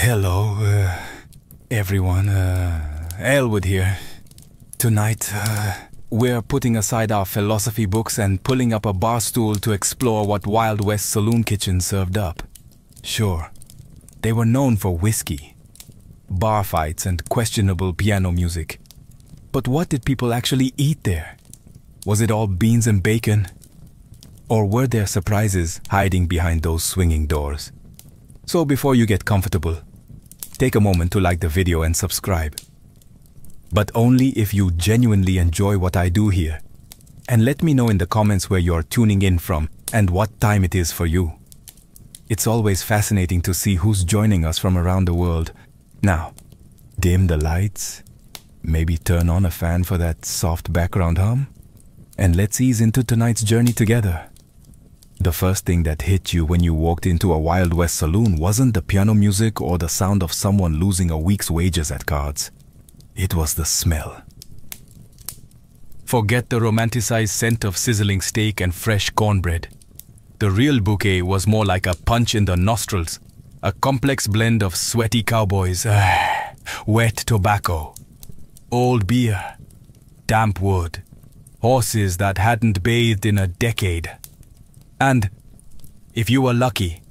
Hello, everyone. Elwood here. Tonight, we're putting aside our philosophy books and pulling up a bar stool to explore what Wild West saloon kitchens served up. Sure, they were known for whiskey, bar fights, and questionable piano music. But what did people actually eat there? Was it all beans and bacon? Or were there surprises hiding behind those swinging doors? So before you get comfortable, take a moment to like the video and subscribe. But only if you genuinely enjoy what I do here. And let me know in the comments where you're tuning in from and what time it is for you. It's always fascinating to see who's joining us from around the world. Now, dim the lights, maybe turn on a fan for that soft background hum, and let's ease into tonight's journey together. The first thing that hit you when you walked into a Wild West saloon wasn't the piano music or the sound of someone losing a week's wages at cards. It was the smell. Forget the romanticized scent of sizzling steak and fresh cornbread. The real bouquet was more like a punch in the nostrils, a complex blend of sweaty cowboys, wet tobacco, old beer, damp wood, horses that hadn't bathed in a decade. And, if you were lucky,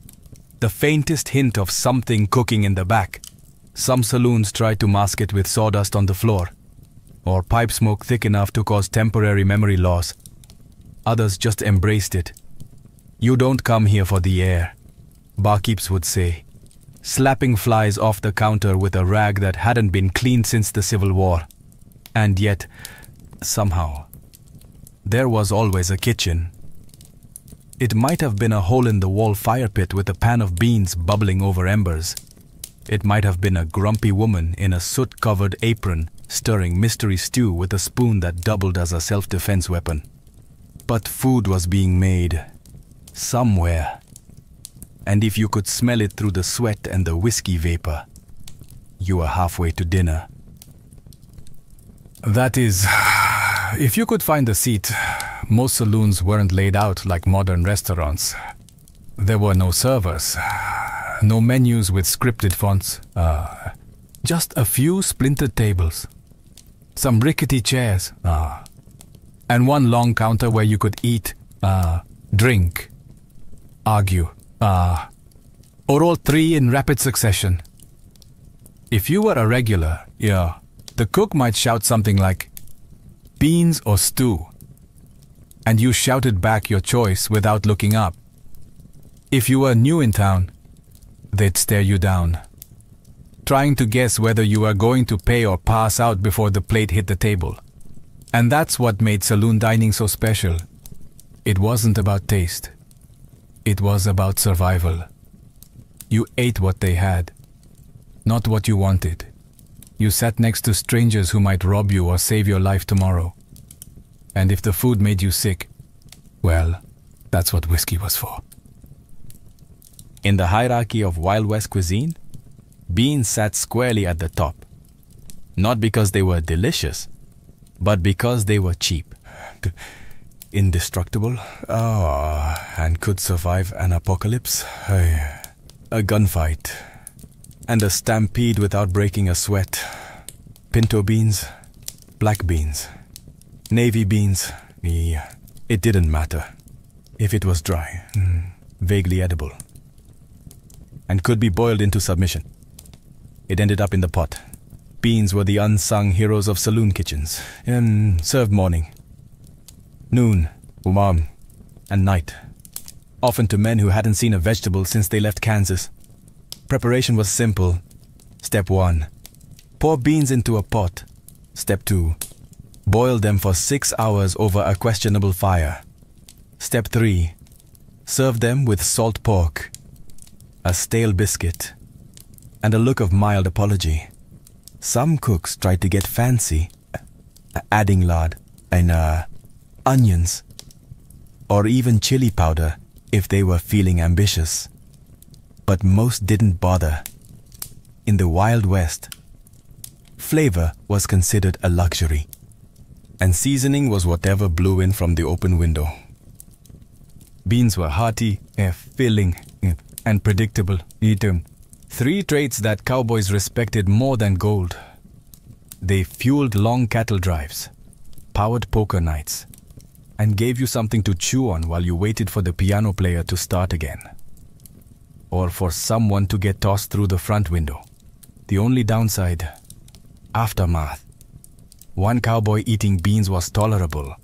the faintest hint of something cooking in the back. Some saloons tried to mask it with sawdust on the floor, or pipe smoke thick enough to cause temporary memory loss. Others just embraced it. You don't come here for the air, barkeeps would say, slapping flies off the counter with a rag that hadn't been cleaned since the Civil War. And yet, somehow, there was always a kitchen. It might have been a hole-in-the-wall fire pit with a pan of beans bubbling over embers. It might have been a grumpy woman in a soot-covered apron stirring mystery stew with a spoon that doubled as a self-defense weapon. But food was being made somewhere. And if you could smell it through the sweat and the whiskey vapor, you were halfway to dinner. That is, if you could find a seat. Most saloons weren't laid out like modern restaurants. There were no servers, no menus with scripted fonts, just a few splintered tables, some rickety chairs, and one long counter where you could eat, drink, argue, or all three in rapid succession. If you were a regular, the cook might shout something like, "Beans or stew?" And you shouted back your choice without looking up. If you were new in town, they'd stare you down, trying to guess whether you were going to pay or pass out before the plate hit the table. And that's what made saloon dining so special. It wasn't about taste. It was about survival. You ate what they had, not what you wanted. You sat next to strangers who might rob you or save your life tomorrow. And if the food made you sick, well, that's what whiskey was for. In the hierarchy of Wild West cuisine, beans sat squarely at the top. Not because they were delicious, but because they were cheap. Indestructible, and could survive an apocalypse, a gunfight, and a stampede without breaking a sweat. Pinto beans, black beans, navy beans, it didn't matter. If it was dry, vaguely edible, and could be boiled into submission, it ended up in the pot. Beans were the unsung heroes of saloon kitchens, served morning, noon, and night, often to men who hadn't seen a vegetable since they left Kansas. Preparation was simple. Step 1, pour beans into a pot. Step 2, boil them for 6 hours over a questionable fire. Step 3, serve them with salt pork, a stale biscuit, and a look of mild apology. Some cooks tried to get fancy, adding lard and onions, or even chili powder if they were feeling ambitious. But most didn't bother. In the Wild West, flavor was considered a luxury, and seasoning was whatever blew in from the open window. Beans were hearty, filling, and predictable. 3 traits that cowboys respected more than gold. They fueled long cattle drives, powered poker nights, and gave you something to chew on while you waited for the piano player to start again. Or for someone to get tossed through the front window. The only downside: aftermath. 1 cowboy eating beans was tolerable.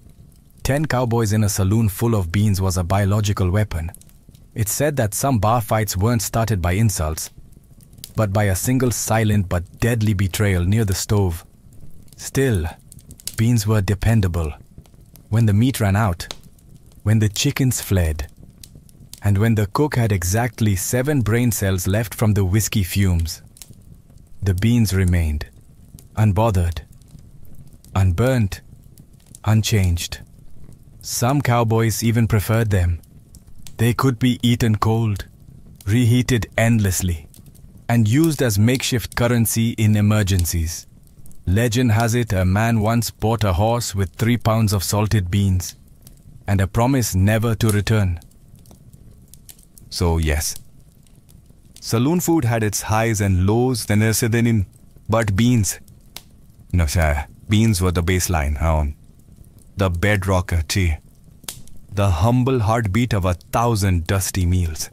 10 cowboys in a saloon full of beans was a biological weapon. It's said that some bar fights weren't started by insults, but by a single silent but deadly betrayal near the stove. Still, beans were dependable. When the meat ran out, when the chickens fled, and when the cook had exactly 7 brain cells left from the whiskey fumes, the beans remained, unbothered, unburnt, unchanged. Some cowboys even preferred them. They could be eaten cold, reheated endlessly, and used as makeshift currency in emergencies. Legend has it a man once bought a horse with 3 pounds of salted beans and a promise never to return. So yes, saloon food had its highs and lows, but beans. No sir, beans were the baseline, the bedrock, the humble heartbeat of 1,000 dusty meals.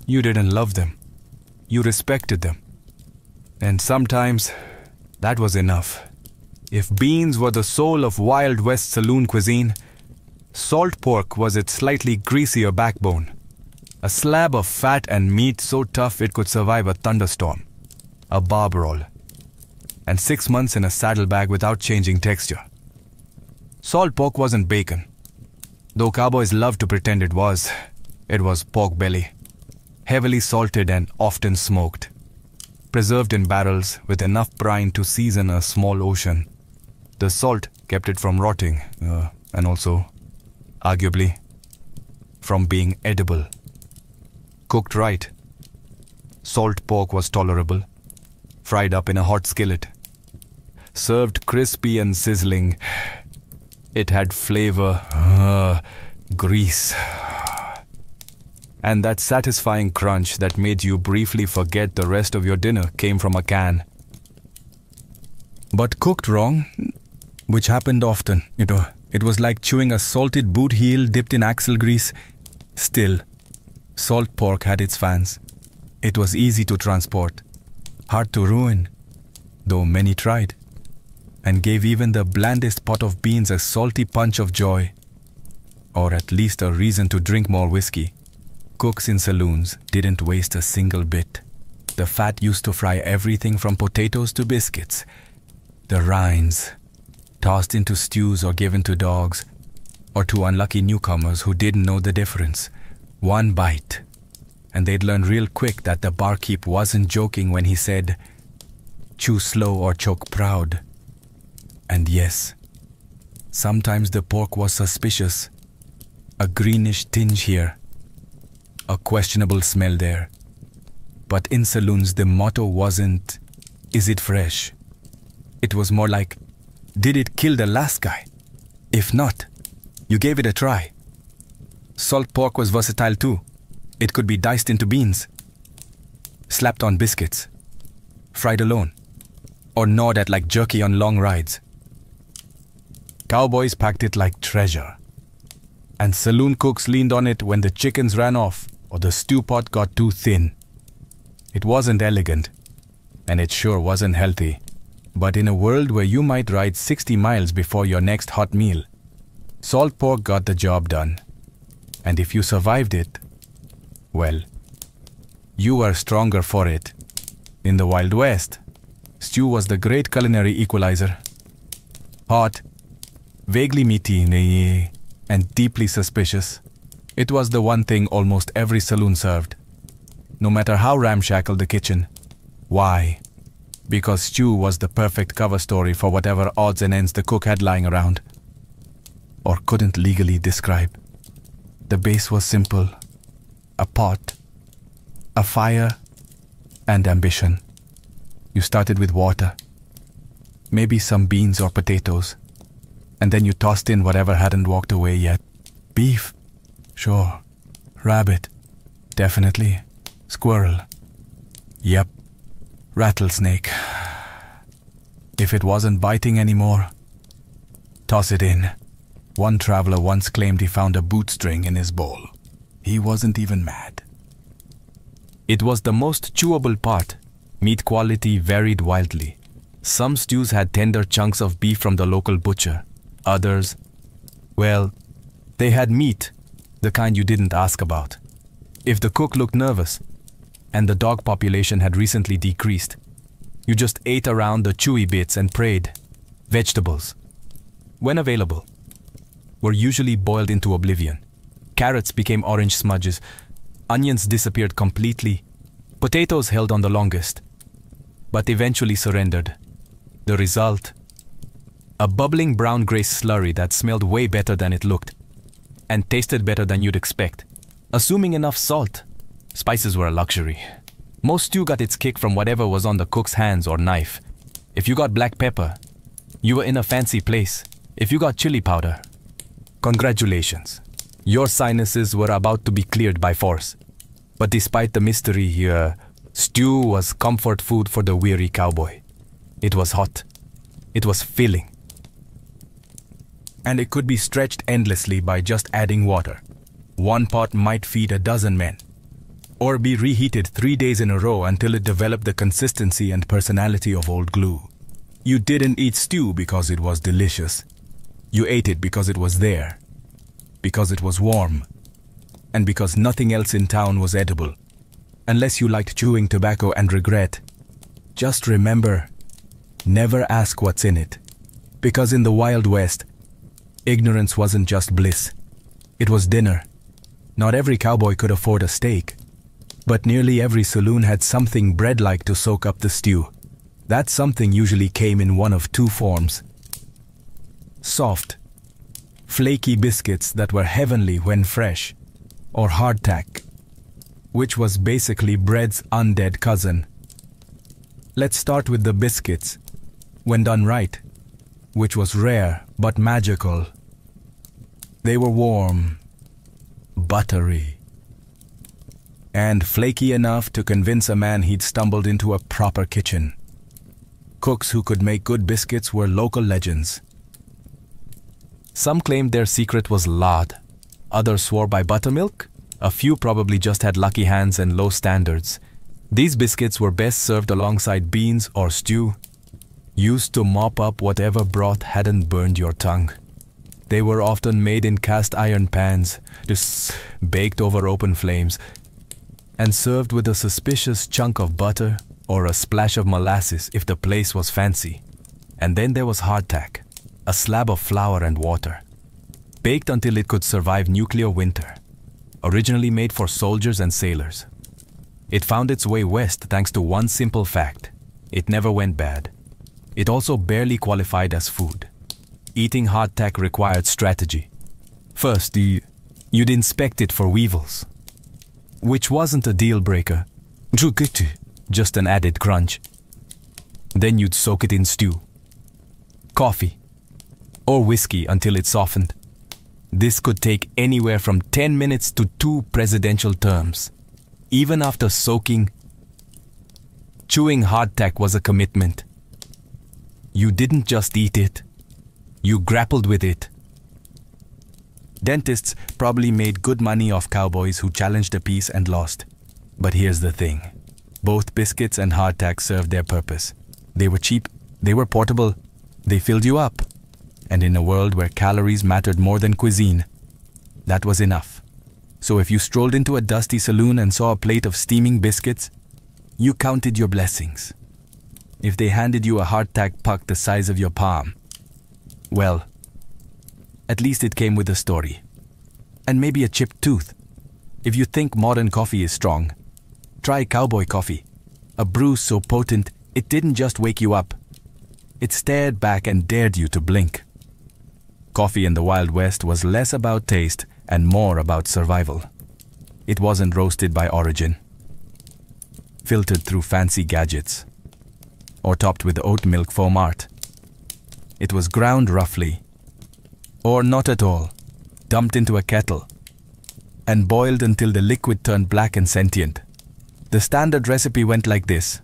You didn't love them, you respected them. And sometimes that was enough. If beans were the soul of Wild West saloon cuisine, salt pork was its slightly greasier backbone. A slab of fat and meat so tough it could survive a thunderstorm, a barb roll, and 6 months in a saddlebag without changing texture. Salt pork wasn't bacon, though cowboys loved to pretend it was. It was pork belly, heavily salted and often smoked, preserved in barrels with enough brine to season a small ocean. The salt kept it from rotting, and also, arguably, from being edible. Cooked right, salt pork was tolerable, fried up in a hot skillet. Served crispy and sizzling, it had flavor, grease, and that satisfying crunch that made you briefly forget the rest of your dinner came from a can. But cooked wrong, which happened often, it was like chewing a salted boot heel dipped in axle grease. Still, salt pork had its fans. It was easy to transport, hard to ruin, though many tried, and gave even the blandest pot of beans a salty punch of joy, or at least a reason to drink more whiskey. Cooks in saloons didn't waste a single bit. The fat used to fry everything from potatoes to biscuits. The rinds, tossed into stews or given to dogs, or to unlucky newcomers who didn't know the difference. 1 bite, and they'd learn real quick that the barkeep wasn't joking when he said, "Chew slow or choke proud." And yes, sometimes the pork was suspicious. A greenish tinge here, a questionable smell there. But in saloons, the motto wasn't, "Is it fresh?" It was more like, "Did it kill the last guy? If not, you gave it a try." Salt pork was versatile too. It could be diced into beans, slapped on biscuits, fried alone, or gnawed at like jerky on long rides. Cowboys packed it like treasure, and saloon cooks leaned on it when the chickens ran off or the stew pot got too thin. It wasn't elegant, and it sure wasn't healthy. But in a world where you might ride 60 miles before your next hot meal, salt pork got the job done. And if you survived it, well, you were stronger for it. In the Wild West, stew was the great culinary equalizer. Hot, vaguely meaty, and deeply suspicious. It was the one thing almost every saloon served, no matter how ramshackle the kitchen. Why? Because stew was the perfect cover story for whatever odds and ends the cook had lying around, or couldn't legally describe. The base was simple: a pot, a fire, and ambition. You started with water, maybe some beans or potatoes, and then you tossed in whatever hadn't walked away yet. Beef, sure. Rabbit, definitely. Squirrel. Yep, rattlesnake. If it wasn't biting anymore, toss it in. One traveler once claimed he found a boot string in his bowl. He wasn't even mad. It was the most chewable part. Meat quality varied wildly. Some stews had tender chunks of beef from the local butcher. Others, well, they had meat, the kind you didn't ask about. If the cook looked nervous, and the dog population had recently decreased, you just ate around the chewy bits and prayed. Vegetables, when available, were usually boiled into oblivion. Carrots became orange smudges. Onions disappeared completely. Potatoes held on the longest, but eventually surrendered. The result? A bubbling brown-gray slurry that smelled way better than it looked, and tasted better than you'd expect. Assuming enough salt, spices were a luxury. Most stew got its kick from whatever was on the cook's hands or knife. If you got black pepper, you were in a fancy place. If you got chili powder, congratulations. Your sinuses were about to be cleared by force. But despite the mystery here, stew was comfort food for the weary cowboy. It was hot. It was filling. And it could be stretched endlessly by just adding water. One pot might feed a dozen men. Or be reheated 3 days in a row until it developed the consistency and personality of old glue. You didn't eat stew because it was delicious. You ate it because it was there. Because it was warm. And because nothing else in town was edible. Unless you liked chewing tobacco and regret. Just remember, never ask what's in it. Because in the Wild West, ignorance wasn't just bliss. It was dinner. Not every cowboy could afford a steak. But nearly every saloon had something bread-like to soak up the stew. That something usually came in one of two forms. Soft, flaky biscuits that were heavenly when fresh, or hardtack, which was basically bread's undead cousin. Let's start with the biscuits, when done right, which was rare but magical. They were warm, buttery, and flaky enough to convince a man he'd stumbled into a proper kitchen. Cooks who could make good biscuits were local legends. Some claimed their secret was lard. Others swore by buttermilk. A few probably just had lucky hands and low standards. These biscuits were best served alongside beans or stew, used to mop up whatever broth hadn't burned your tongue. They were often made in cast iron pans, just baked over open flames, and served with a suspicious chunk of butter or a splash of molasses if the place was fancy. And then there was hardtack, a slab of flour and water, baked until it could survive nuclear winter, originally made for soldiers and sailors. It found its way west thanks to one simple fact: it never went bad. It also barely qualified as food. Eating hardtack required strategy. First, you'd inspect it for weevils, which wasn't a deal breaker, just an added crunch. Then you'd soak it in stew, coffee, or whiskey until it softened. This could take anywhere from 10 minutes to 2 presidential terms. Even after soaking, chewing hardtack was a commitment. You didn't just eat it, you grappled with it. Dentists probably made good money off cowboys who challenged a piece and lost. But here's the thing. Both biscuits and hardtack served their purpose. They were cheap, they were portable, they filled you up. And in a world where calories mattered more than cuisine, that was enough. So if you strolled into a dusty saloon and saw a plate of steaming biscuits, you counted your blessings. If they handed you a hardtack puck the size of your palm, well, at least it came with a story. And maybe a chipped tooth. If you think modern coffee is strong, try cowboy coffee. A brew so potent, it didn't just wake you up. It stared back and dared you to blink. Coffee in the Wild West was less about taste and more about survival. It wasn't roasted by origin, filtered through fancy gadgets, or topped with oat milk foam art. It was ground roughly, or not at all, dumped into a kettle, and boiled until the liquid turned black and sentient. The standard recipe went like this.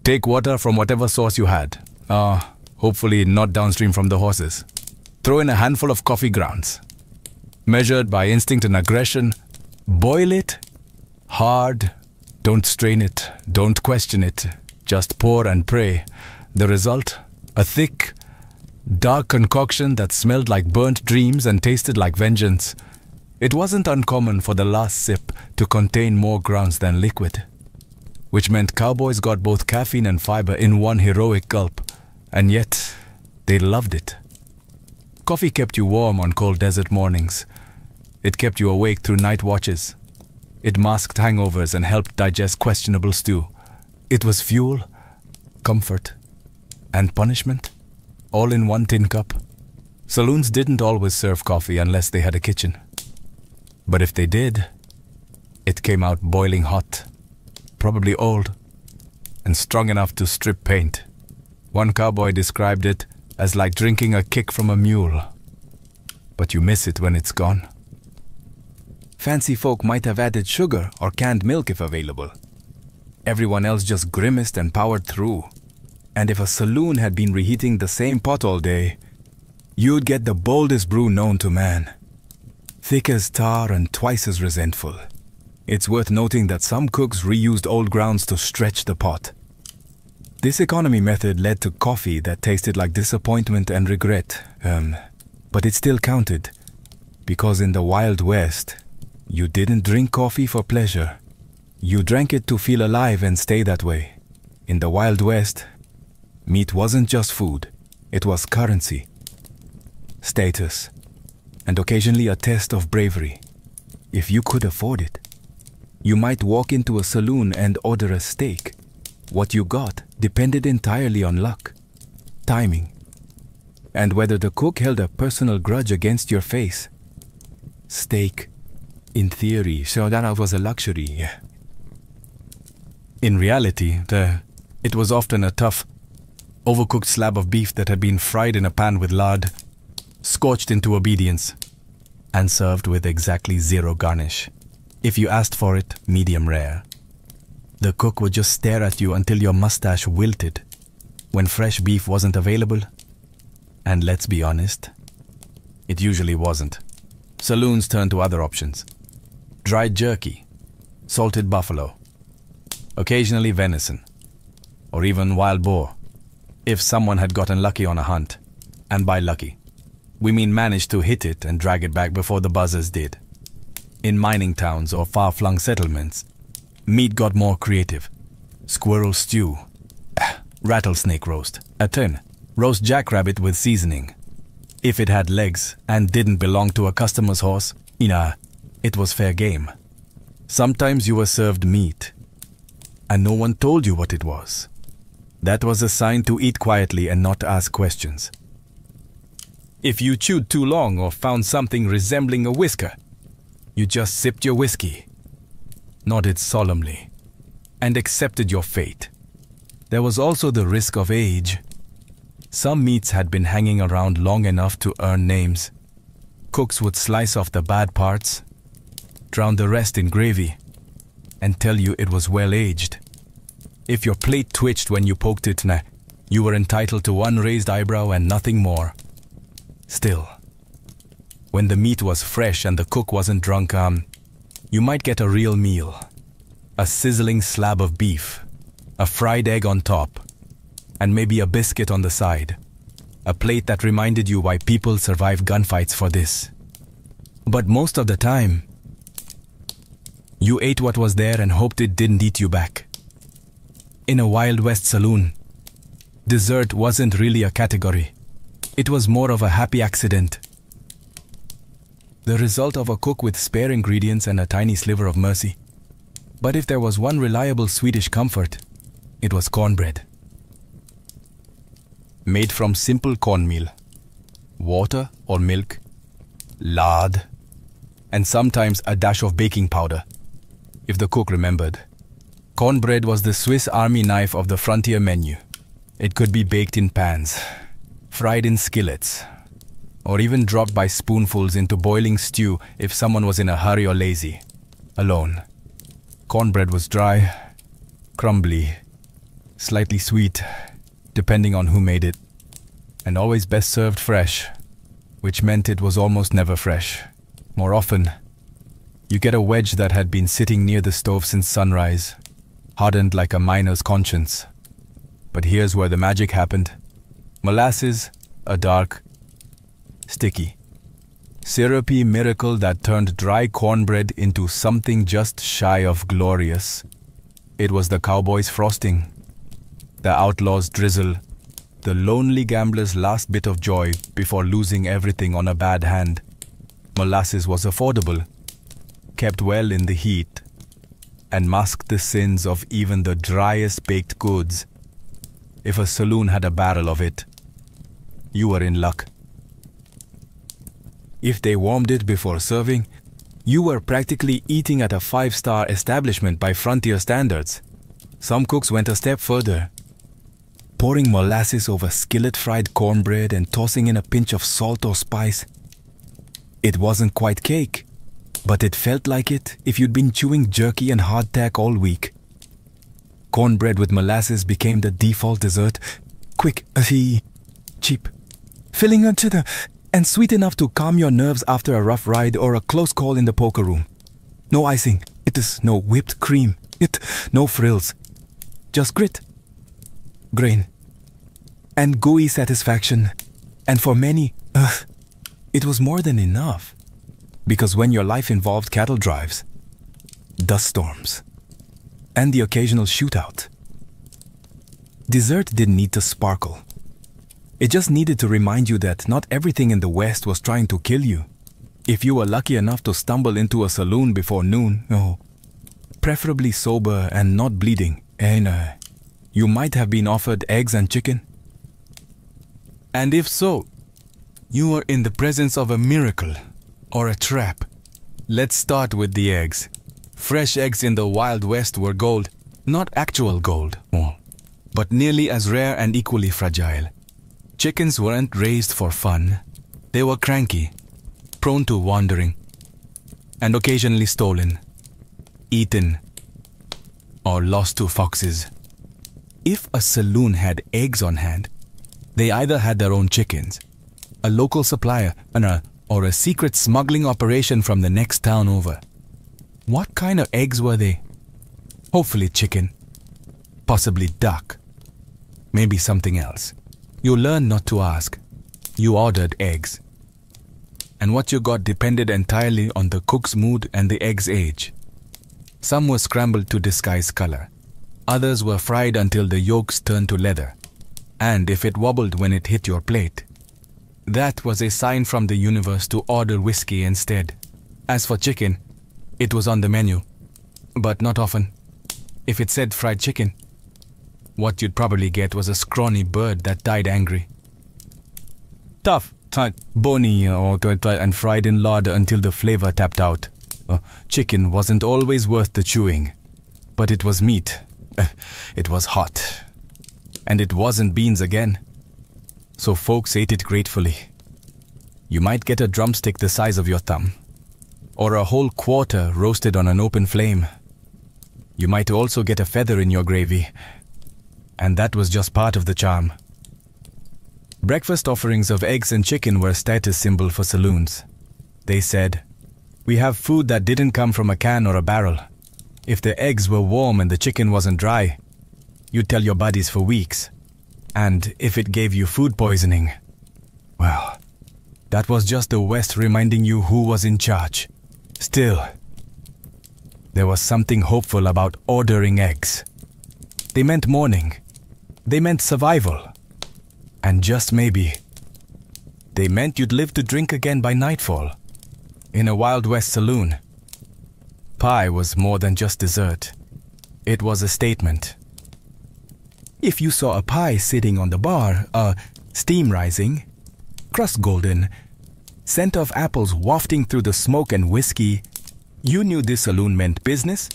Take water from whatever source you had. Hopefully not downstream from the horses. Throw in a handful of coffee grounds. Measured by instinct and aggression, boil it hard. Don't strain it, don't question it. Just pour and pray. The result? A thick, dark concoction that smelled like burnt dreams and tasted like vengeance. It wasn't uncommon for the last sip to contain more grounds than liquid, which meant cowboys got both caffeine and fiber in one heroic gulp, and yet they loved it. Coffee kept you warm on cold desert mornings. It kept you awake through night watches. It masked hangovers and helped digest questionable stew. It was fuel, comfort, and punishment, all in one tin cup. Saloons didn't always serve coffee unless they had a kitchen. But if they did, it came out boiling hot, probably old, and strong enough to strip paint. One cowboy described it as like drinking a kick from a mule. But you miss it when it's gone. Fancy folk might have added sugar or canned milk if available. Everyone else just grimaced and powered through. And if a saloon had been reheating the same pot all day, you'd get the boldest brew known to man. Thick as tar and twice as resentful. It's worth noting that some cooks reused old grounds to stretch the pot. This economy method led to coffee that tasted like disappointment and regret, but it still counted, because in the Wild West, you didn't drink coffee for pleasure. You drank it to feel alive and stay that way. In the Wild West, meat wasn't just food, it was currency, status, and occasionally a test of bravery. If you could afford it, you might walk into a saloon and order a steak. What you got depended entirely on luck, timing, and whether the cook held a personal grudge against your face. Steak, in theory, so that was a luxury. In reality, it was often a tough, overcooked slab of beef that had been fried in a pan with lard, scorched into obedience, and served with exactly zero garnish. If you asked for it, medium rare. The cook would just stare at you until your mustache wilted when fresh beef wasn't available. And let's be honest, it usually wasn't. Saloons turned to other options. Dried jerky, salted buffalo, occasionally venison, or even wild boar, if someone had gotten lucky on a hunt. And by lucky, we mean managed to hit it and drag it back before the buzzers did. In mining towns or far-flung settlements, meat got more creative. Squirrel stew, rattlesnake roast, a tin, roast jackrabbit with seasoning. If it had legs and didn't belong to a customer's horse, it was fair game. Sometimes you were served meat, and no one told you what it was. That was a sign to eat quietly and not ask questions. If you chewed too long or found something resembling a whisker, you just sipped your whiskey, nodded solemnly, and accepted your fate. There was also the risk of age. Some meats had been hanging around long enough to earn names. Cooks would slice off the bad parts, drown the rest in gravy, and tell you it was well aged. If your plate twitched when you poked it, you were entitled to one raised eyebrow and nothing more. Still, when the meat was fresh and the cook wasn't drunk, you might get a real meal. A sizzling slab of beef, a fried egg on top, and maybe a biscuit on the side. A plate that reminded you why people survive gunfights for this. But most of the time, you ate what was there and hoped it didn't eat you back. In a Wild West saloon, dessert wasn't really a category. It was more of a happy accident. The result of a cook with spare ingredients and a tiny sliver of mercy. But if there was one reliable Swedish comfort, it was cornbread. Made from simple cornmeal, water or milk, lard, and sometimes a dash of baking powder, if the cook remembered. Cornbread was the Swiss Army knife of the frontier menu. It could be baked in pans, fried in skillets, or even dropped by spoonfuls into boiling stew if someone was in a hurry or lazy. Alone, Cornbread was dry, crumbly, slightly sweet, depending on who made it, and always best served fresh, which meant it was almost never fresh. More often, you get a wedge that had been sitting near the stove since sunrise, hardened like a miner's conscience. But here's where the magic happened. Molasses, a dark, sticky, syrupy miracle that turned dry cornbread into something just shy of glorious. It was the cowboys' frosting, the outlaws' drizzle, the lonely gambler's last bit of joy before losing everything on a bad hand. Molasses was affordable, kept well in the heat, and masked the sins of even the driest baked goods. If a saloon had a barrel of it, you were in luck. If they warmed it before serving, you were practically eating at a 5-star establishment by frontier standards. Some cooks went a step further, pouring molasses over skillet-fried cornbread and tossing in a pinch of salt or spice. It wasn't quite cake, but it felt like it if you'd been chewing jerky and hardtack all week. Cornbread with molasses became the default dessert. Quick, cheap, filling and sweet enough to calm your nerves after a rough ride or a close call in the poker room. No icing, no whipped cream, no frills. Just grit, grain, and gooey satisfaction. And for many, it was more than enough. Because when your life involved cattle drives, dust storms, and the occasional shootout, dessert didn't need to sparkle. It just needed to remind you that not everything in the West was trying to kill you. If you were lucky enough to stumble into a saloon before noon, preferably sober and not bleeding, you might have been offered eggs and chicken. And if so, you were in the presence of a miracle or a trap. Let's start with the eggs. Fresh eggs in the Wild West were gold, not actual gold, but nearly as rare and equally fragile. Chickens weren't raised for fun. They were cranky, prone to wandering, and occasionally stolen, eaten, or lost to foxes. If a saloon had eggs on hand, they either had their own chickens, a local supplier, or a secret smuggling operation from the next town over. What kind of eggs were they? Hopefully chicken, possibly duck, maybe something else. You learned not to ask. You ordered eggs. And what you got depended entirely on the cook's mood and the egg's age. Some were scrambled to disguise color. Others were fried until the yolks turned to leather. And if it wobbled when it hit your plate, that was a sign from the universe to order whiskey instead. As for chicken, it was on the menu, but not often. If it said fried chicken, what you'd probably get was a scrawny bird that died angry. Tough, bony, and fried in lard until the flavor tapped out. Chicken wasn't always worth the chewing, but it was meat. It was hot. And it wasn't beans again. So folks ate it gratefully. You might get a drumstick the size of your thumb, or a whole quarter roasted on an open flame. You might also get a feather in your gravy, and that was just part of the charm. Breakfast offerings of eggs and chicken were a status symbol for saloons. They said, "We have food that didn't come from a can or a barrel." If the eggs were warm and the chicken wasn't dry, you'd tell your buddies for weeks. And if it gave you food poisoning, well, that was just the West reminding you who was in charge. Still, there was something hopeful about ordering eggs. They meant morning. They meant survival. And just maybe, they meant you'd live to drink again by nightfall. In a Wild West saloon, pie was more than just dessert. It was a statement. If you saw a pie sitting on the bar, steam rising, crust golden, scent of apples wafting through the smoke and whiskey, you knew this saloon meant business.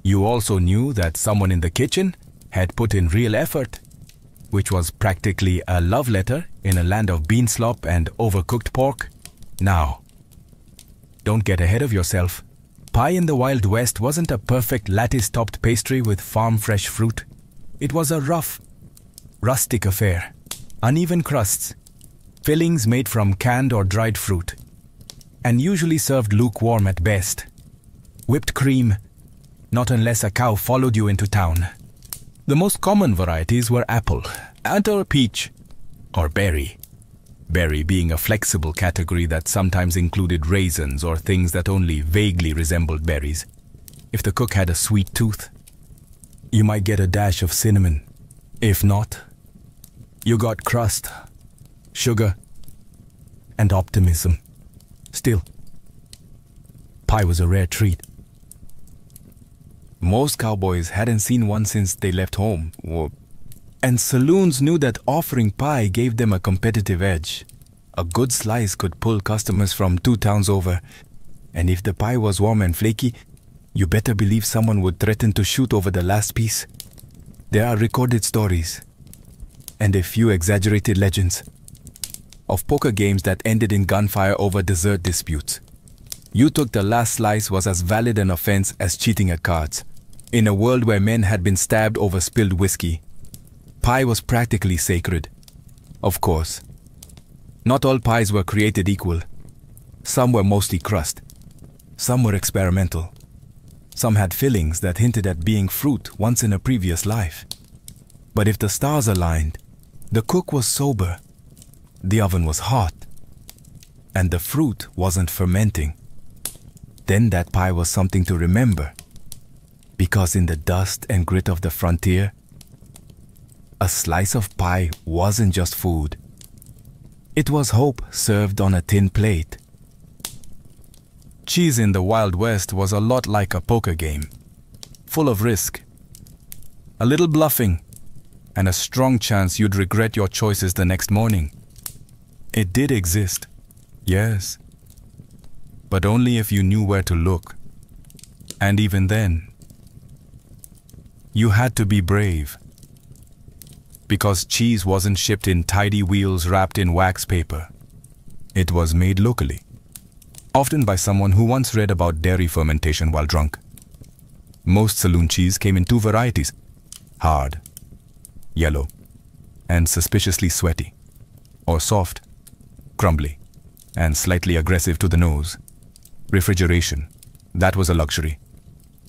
You also knew that someone in the kitchen had put in real effort, which was practically a love letter in a land of bean slop and overcooked pork. Now, don't get ahead of yourself. Pie in the Wild West wasn't a perfect lattice-topped pastry with farm-fresh fruit. It was a rough, rustic affair. Uneven crusts, fillings made from canned or dried fruit, and usually served lukewarm at best. Whipped cream, not unless a cow followed you into town. The most common varieties were apple, and/or peach, or berry. Berry being a flexible category that sometimes included raisins or things that only vaguely resembled berries. If the cook had a sweet tooth, you might get a dash of cinnamon. If not, you got crust, sugar, and optimism. Still, pie was a rare treat. Most cowboys hadn't seen one since they left home, and saloons knew that offering pie gave them a competitive edge. A good slice could pull customers from 2 towns over, and if the pie was warm and flaky, you better believe someone would threaten to shoot over the last piece. There are recorded stories, and a few exaggerated legends, of poker games that ended in gunfire over dessert disputes. You took the last slice was as valid an offense as cheating at cards. In a world where men had been stabbed over spilled whiskey, pie was practically sacred. Of course, not all pies were created equal. Some were mostly crust. Some were experimental. Some had fillings that hinted at being fruit once in a previous life. But if the stars aligned, the cook was sober, the oven was hot, and the fruit wasn't fermenting, then that pie was something to remember. Because in the dust and grit of the frontier, a slice of pie wasn't just food. It was hope served on a tin plate. Cheese in the Wild West was a lot like a poker game, full of risk, a little bluffing, and a strong chance you'd regret your choices the next morning. It did exist, yes, but only if you knew where to look. And even then, you had to be brave. Because cheese wasn't shipped in tidy wheels wrapped in wax paper. It was made locally, often by someone who once read about dairy fermentation while drunk. Most saloon cheese came in 2 varieties: hard, yellow, and suspiciously sweaty, or soft, crumbly, and slightly aggressive to the nose. Refrigeration, that was a luxury.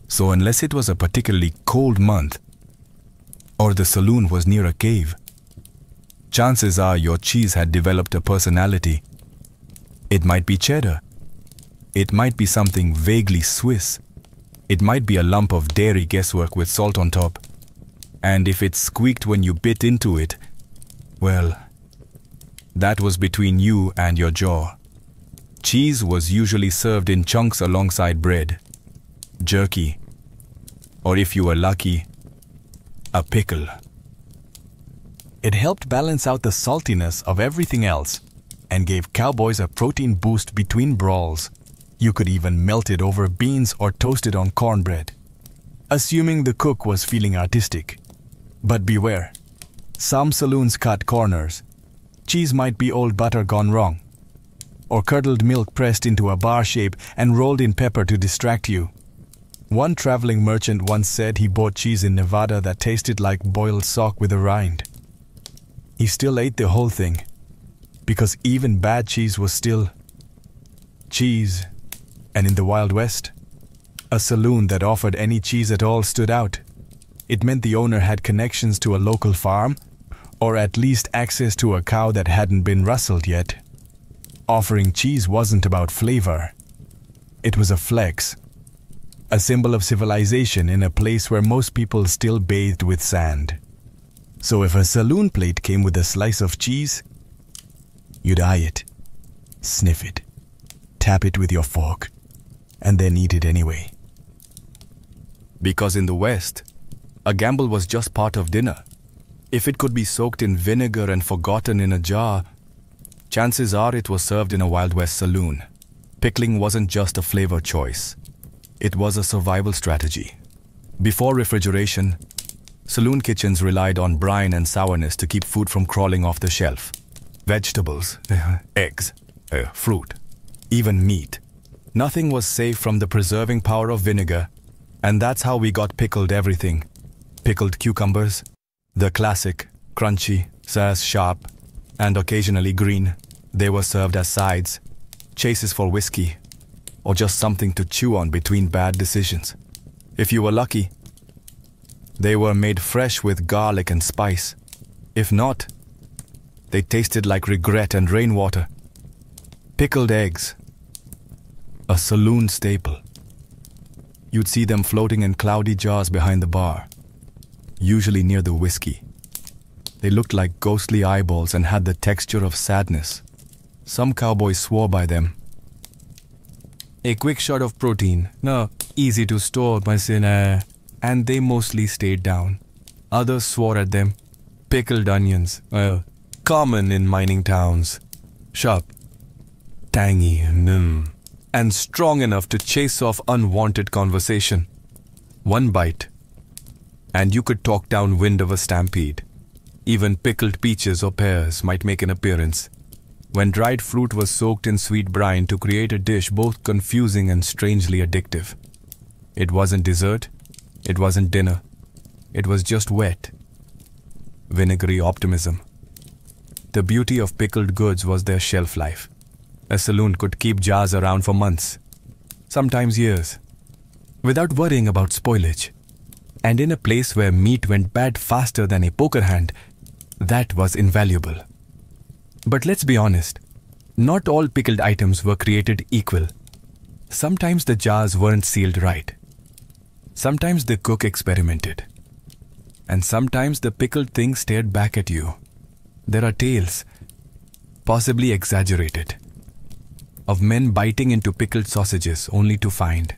So unless it was a particularly cold month, or the saloon was near a cave, chances are your cheese had developed a personality. It might be cheddar. It might be something vaguely Swiss. It might be a lump of dairy guesswork with salt on top. And if it squeaked when you bit into it, well, that was between you and your jaw. Cheese was usually served in chunks alongside bread, jerky, or if you were lucky, a pickle. It helped balance out the saltiness of everything else and gave cowboys a protein boost between brawls. You could even melt it over beans or toast it on cornbread, assuming the cook was feeling artistic. But beware, some saloons cut corners. Cheese might be old butter gone wrong, or curdled milk pressed into a bar shape and rolled in pepper to distract you. One traveling merchant once said he bought cheese in Nevada that tasted like boiled sock with a rind. He still ate the whole thing, because even bad cheese was still cheese. And in the Wild West, a saloon that offered any cheese at all stood out. It meant the owner had connections to a local farm, or at least access to a cow that hadn't been rustled yet. Offering cheese wasn't about flavor. It was a flex, a symbol of civilization in a place where most people still bathed with sand. So if a saloon plate came with a slice of cheese, you'd eye it, sniff it, tap it with your fork, and then eat it anyway. Because in the West, a gamble was just part of dinner. If it could be soaked in vinegar and forgotten in a jar, chances are it was served in a Wild West saloon. Pickling wasn't just a flavor choice. It was a survival strategy. Before refrigeration, saloon kitchens relied on brine and sourness to keep food from crawling off the shelf. Vegetables, eggs, fruit, even meat Nothing was safe from the preserving power of vinegar, and that's how we got pickled everything. Pickled cucumbers, the classic, crunchy, sharp, and occasionally green. They were served as sides, chases for whiskey, or just something to chew on between bad decisions. If you were lucky, they were made fresh with garlic and spice. If not, they tasted like regret and rainwater. Pickled eggs, a saloon staple. You'd see them floating in cloudy jars behind the bar, usually near the whiskey. They looked like ghostly eyeballs and had the texture of sadness. Some cowboys swore by them. A quick shot of protein, no, easy to store, and they mostly stayed down. Others swore at them. Pickled onions, common in mining towns. Sharp, tangy, and strong enough to chase off unwanted conversation. One bite, and you could talk downwind of a stampede. Even pickled peaches or pears might make an appearance, when dried fruit was soaked in sweet brine to create a dish both confusing and strangely addictive. It wasn't dessert, it wasn't dinner, it was just wet, vinegary optimism. The beauty of pickled goods was their shelf life. A saloon could keep jars around for months, sometimes years, without worrying about spoilage. And in a place where meat went bad faster than a poker hand, that was invaluable. But let's be honest, not all pickled items were created equal. Sometimes the jars weren't sealed right. Sometimes the cook experimented. And sometimes the pickled thing stared back at you. There are tales, possibly exaggerated, of men biting into pickled sausages only to find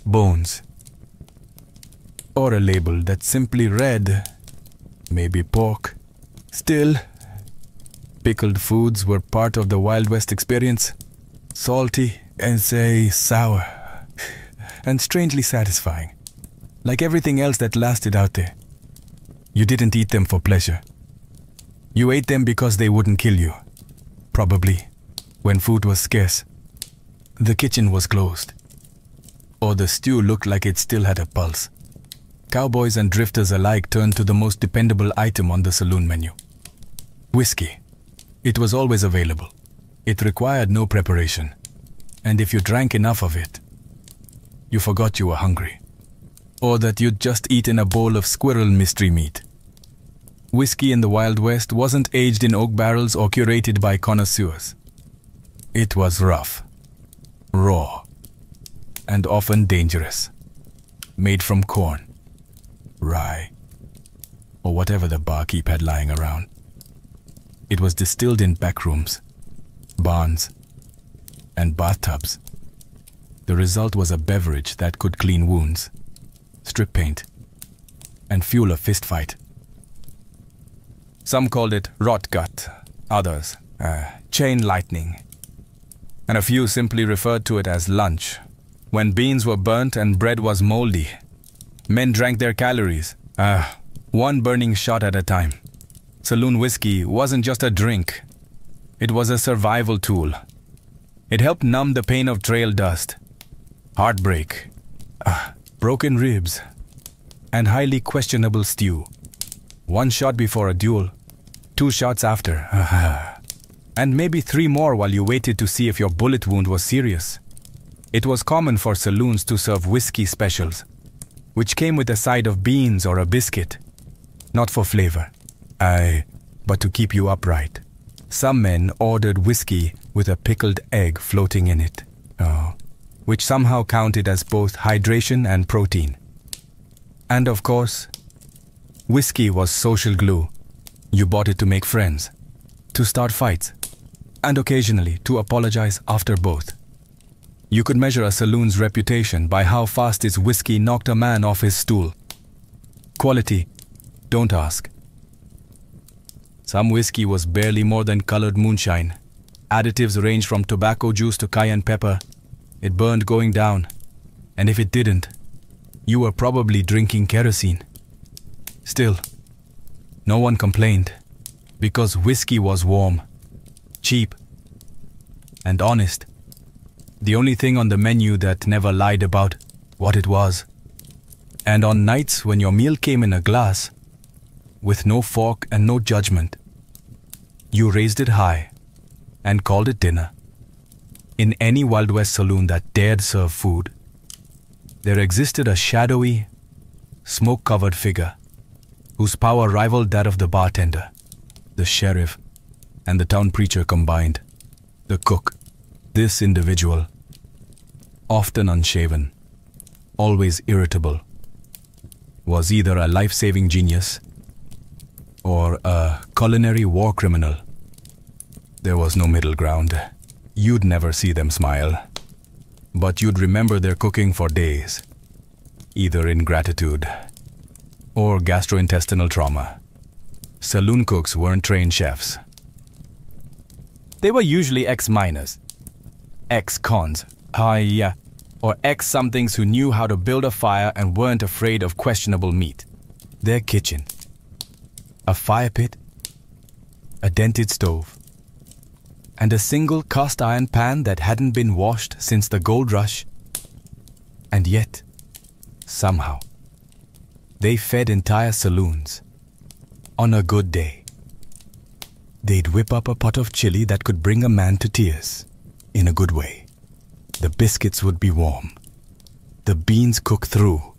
bones, or a label that simply read, maybe pork. Still, pickled foods were part of the Wild West experience. Salty and sour, and strangely satisfying. Like everything else that lasted out there. You didn't eat them for pleasure. You ate them because they wouldn't kill you. Probably, when food was scarce, the kitchen was closed, or the stew looked like it still had a pulse. Cowboys and drifters alike turned to the most dependable item on the saloon menu. Whiskey. It was always available. It required no preparation. And if you drank enough of it, you forgot you were hungry. Or that you'd just eaten a bowl of squirrel mystery meat. Whiskey in the Wild West wasn't aged in oak barrels or curated by connoisseurs. It was rough, raw, and often dangerous. Made from corn, rye, or whatever the barkeep had lying around. It was distilled in back rooms, barns, and bathtubs. The result was a beverage that could clean wounds, strip paint, and fuel a fistfight. Some called it rot gut, others chain lightning, and a few simply referred to it as lunch. When beans were burnt and bread was moldy, men drank their calories, one burning shot at a time. Saloon whiskey wasn't just a drink, it was a survival tool. It helped numb the pain of trail dust, heartbreak, broken ribs, and highly questionable stew. One shot before a duel, 2 shots after, and maybe 3 more while you waited to see if your bullet wound was serious. It was common for saloons to serve whiskey specials, which came with a side of beans or a biscuit, not for flavor, but to keep you upright. Some men ordered whiskey with a pickled egg floating in it, which somehow counted as both hydration and protein. And of course, whiskey was social glue. You bought it to make friends, to start fights, and occasionally to apologize after both. You could measure a saloon's reputation by how fast its whiskey knocked a man off his stool. Quality, don't ask. Some whiskey was barely more than colored moonshine. Additives ranged from tobacco juice to cayenne pepper. It burned going down, and if it didn't, you were probably drinking kerosene. Still, no one complained, because whiskey was warm, cheap, and honest. The only thing on the menu that never lied about what it was. And on nights when your meal came in a glass, with no fork and no judgment, you raised it high and called it dinner. In any Wild West saloon that dared serve food, there existed a shadowy, smoke-covered figure whose power rivaled that of the bartender, the sheriff, and the town preacher combined. The cook. This individual, often unshaven, always irritable, was either a life-saving genius or a culinary war criminal. There was no middle ground. You'd never see them smile, but you'd remember their cooking for days, either in gratitude or gastrointestinal trauma. Saloon cooks weren't trained chefs. They were usually ex-miners, ex-cons, or ex-somethings who knew how to build a fire and weren't afraid of questionable meat. Their kitchen. A fire pit, a dented stove, and a single cast iron pan that hadn't been washed since the gold rush. And yet, somehow, they fed entire saloons. On a good day, they'd whip up a pot of chili that could bring a man to tears, in a good way. The biscuits would be warm, the beans cooked through,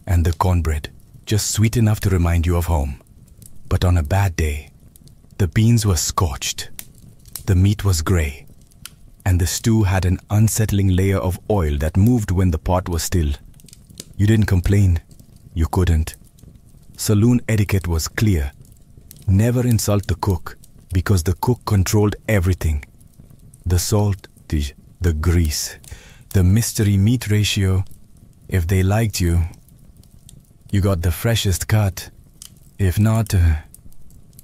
and the cornbread just sweet enough to remind you of home. But on a bad day, the beans were scorched, the meat was grey, and the stew had an unsettling layer of oil that moved when the pot was still. You didn't complain. You couldn't. Saloon etiquette was clear. Never insult the cook, because the cook controlled everything. The salt, the grease, the mystery meat ratio. If they liked you, you got the freshest cut. If not,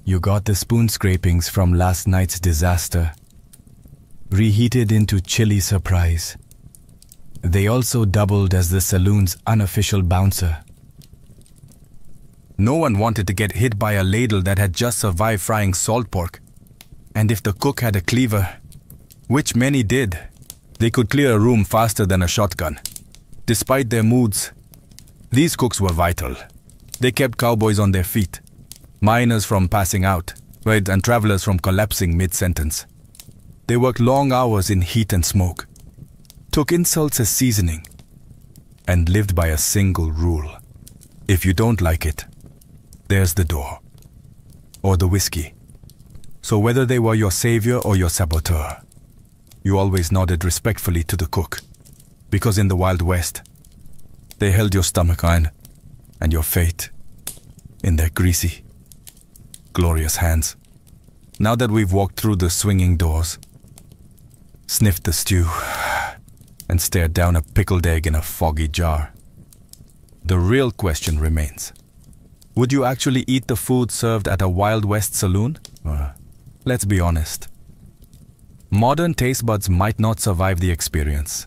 you got the spoon scrapings from last night's disaster, reheated into chili surprise. They also doubled as the saloon's unofficial bouncer. No one wanted to get hit by a ladle that had just survived frying salt pork. And if the cook had a cleaver, which many did, they could clear a room faster than a shotgun. Despite their moods, these cooks were vital. They kept cowboys on their feet, miners from passing out, and travelers from collapsing mid-sentence. They worked long hours in heat and smoke, took insults as seasoning, and lived by a single rule. If you don't like it, there's the door, or the whiskey. So whether they were your savior or your saboteur, you always nodded respectfully to the cook, because in the Wild West, they held your stomach and your fate in their greasy, glorious hands. Now that we've walked through the swinging doors, sniffed the stew, and stared down a pickled egg in a foggy jar, the real question remains. Would you actually eat the food served at a Wild West saloon? Let's be honest. Modern taste buds might not survive the experience.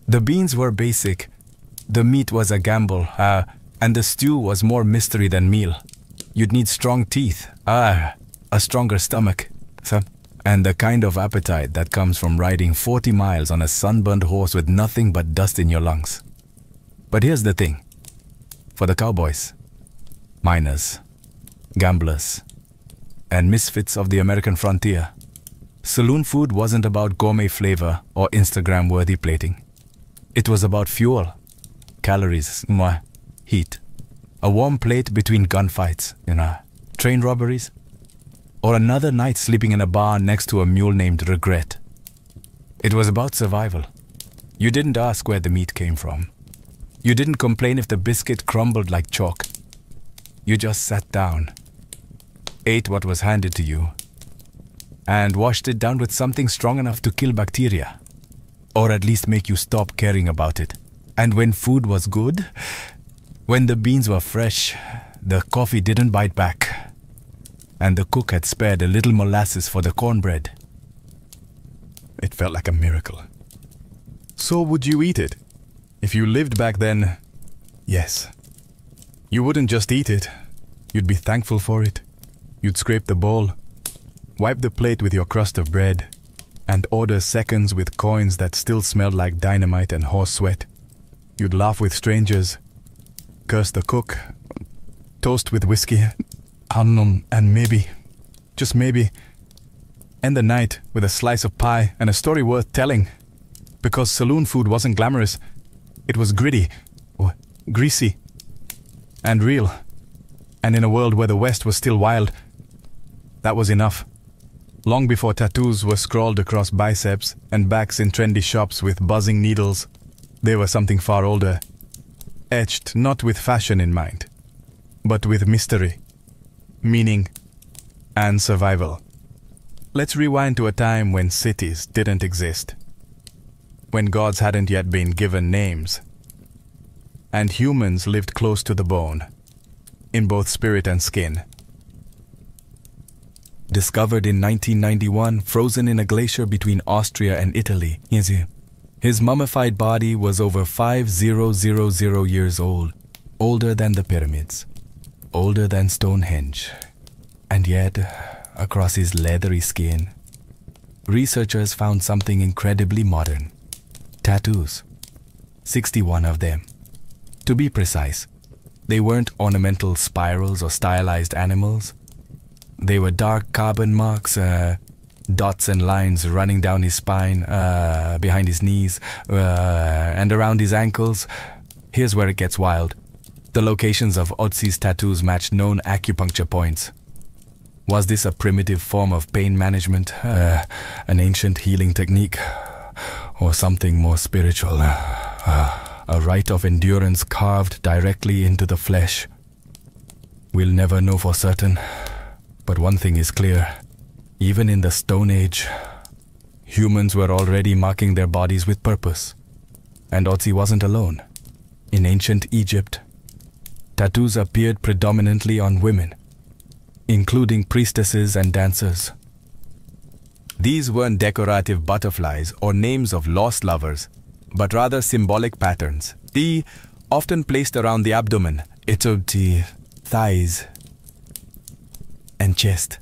The beans were basic, the meat was a gamble, and the stew was more mystery than meal. You'd need strong teeth, a stronger stomach, and the kind of appetite that comes from riding 40 miles on a sunburned horse with nothing but dust in your lungs. But here's the thing. For the cowboys, miners, gamblers, and misfits of the American frontier, saloon food wasn't about gourmet flavor or Instagram-worthy plating. It was about fuel, calories, heat, a warm plate between gunfights, train robberies, or another night sleeping in a bar next to a mule named Regret. It was about survival. You didn't ask where the meat came from. You didn't complain if the biscuit crumbled like chalk. You just sat down, ate what was handed to you, and washed it down with something strong enough to kill bacteria, or at least make you stop caring about it. And when food was good, when the beans were fresh, the coffee didn't bite back, and the cook had spared a little molasses for the cornbread, it felt like a miracle. So would you eat it? If you lived back then, yes. You wouldn't just eat it. You'd be thankful for it. You'd scrape the bowl, wipe the plate with your crust of bread, and order seconds with coins that still smelled like dynamite and horse sweat. You'd laugh with strangers, curse the cook, toast with whiskey, and maybe, just maybe, end the night with a slice of pie and a story worth telling. Because saloon food wasn't glamorous, it was gritty, or greasy, and real. And in a world where the West was still wild, that was enough. Long before tattoos were scrawled across biceps and backs in trendy shops with buzzing needles, they were something far older, etched not with fashion in mind, but with mystery, meaning, and survival. Let's rewind to a time when cities didn't exist, when gods hadn't yet been given names, and humans lived close to the bone, in both spirit and skin. Discovered in 1991, frozen in a glacier between Austria and Italy, his mummified body was over 5,000 years old, older than the pyramids, older than Stonehenge. And yet, across his leathery skin, researchers found something incredibly modern. Tattoos. 61 of them. To be precise, they weren't ornamental spirals or stylized animals. They were dark carbon marks, dots and lines running down his spine, behind his knees, and around his ankles. Here's where it gets wild. The locations of Otzi's tattoos matched known acupuncture points. Was this a primitive form of pain management, an ancient healing technique, or something more spiritual? A rite of endurance carved directly into the flesh. We'll never know for certain, but one thing is clear. Even in the Stone Age, humans were already marking their bodies with purpose. And Otzi wasn't alone. In ancient Egypt, tattoos appeared predominantly on women, including priestesses and dancers. These weren't decorative butterflies or names of lost lovers, but rather symbolic patterns, often placed around the abdomen, thighs, and chest.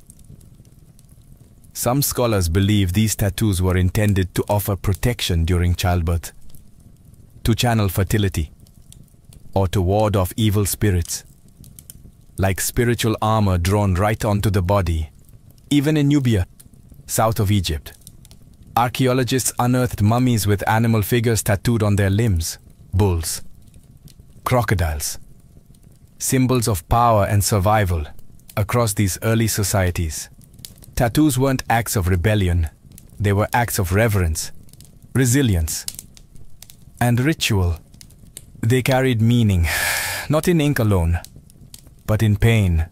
Some scholars believe these tattoos were intended to offer protection during childbirth, to channel fertility, or to ward off evil spirits, like spiritual armor drawn right onto the body. Even in Nubia, south of Egypt, archaeologists unearthed mummies with animal figures tattooed on their limbs, bulls, crocodiles, symbols of power and survival across these early societies. Tattoos weren't acts of rebellion, they were acts of reverence, resilience, and ritual. They carried meaning, not in ink alone, but in pain,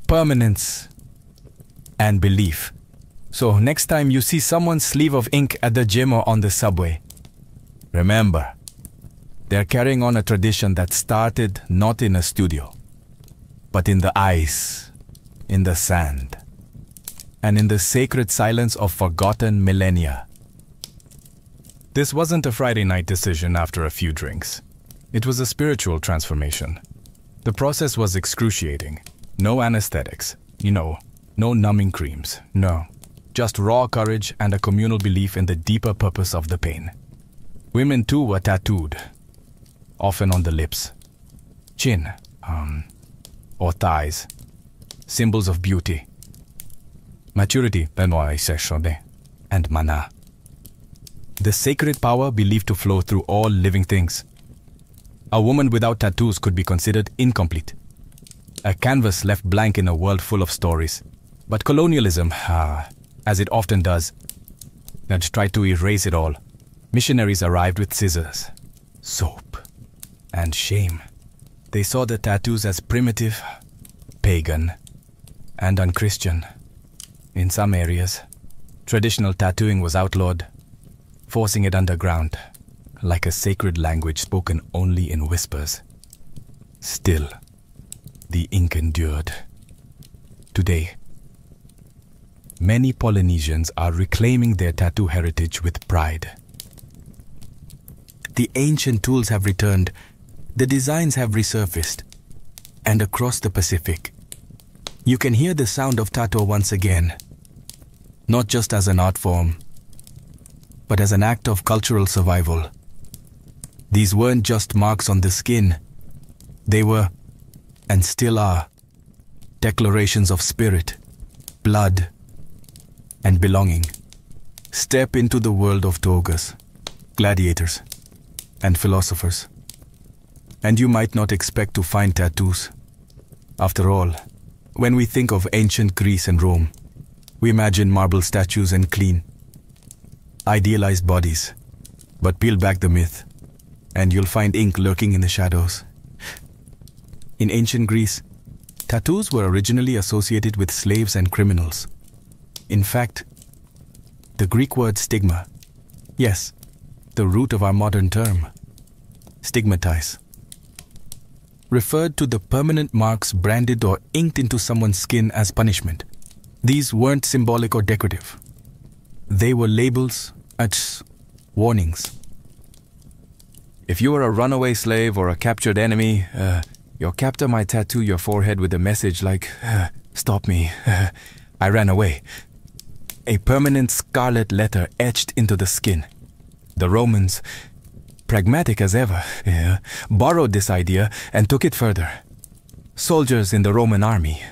permanence, and belief. So next time you see someone's sleeve of ink at the gym or on the subway, remember, they're carrying on a tradition that started not in a studio, but in the ice, in the sand, and in the sacred silence of forgotten millennia. This wasn't a Friday night decision after a few drinks. It was a spiritual transformation. The process was excruciating. No anesthetics, no numbing creams, no. Just raw courage and a communal belief in the deeper purpose of the pain. Women too were tattooed, often on the lips, chin, or thighs, symbols of beauty, maturity, and mana. The sacred power believed to flow through all living things. A woman without tattoos could be considered incomplete, a canvas left blank in a world full of stories. But colonialism, as it often does, had tried to erase it all. Missionaries arrived with scissors, soap, and shame. They saw the tattoos as primitive, pagan, and unchristian. In some areas, traditional tattooing was outlawed, forcing it underground, like a sacred language spoken only in whispers. Still, the ink endured. Today, many Polynesians are reclaiming their tattoo heritage with pride. The ancient tools have returned, the designs have resurfaced, and across the Pacific, you can hear the sound of tattoo once again, not just as an art form, but as an act of cultural survival. These weren't just marks on the skin. They were, and still are, declarations of spirit, blood, and belonging. Step into the world of togas, gladiators, and philosophers, and you might not expect to find tattoos. After all, when we think of ancient Greece and Rome, we imagine marble statues and clean, idealized bodies. But peel back the myth, and you'll find ink lurking in the shadows. In ancient Greece, tattoos were originally associated with slaves and criminals. In fact, the Greek word stigma, yes, the root of our modern term, stigmatize, referred to the permanent marks branded or inked into someone's skin as punishment. These weren't symbolic or decorative. They were labels, warnings. If you were a runaway slave or a captured enemy, your captor might tattoo your forehead with a message like, "Stop me, I ran away." A permanent scarlet letter etched into the skin. The Romans, pragmatic as ever, borrowed this idea and took it further. Soldiers in the Roman army,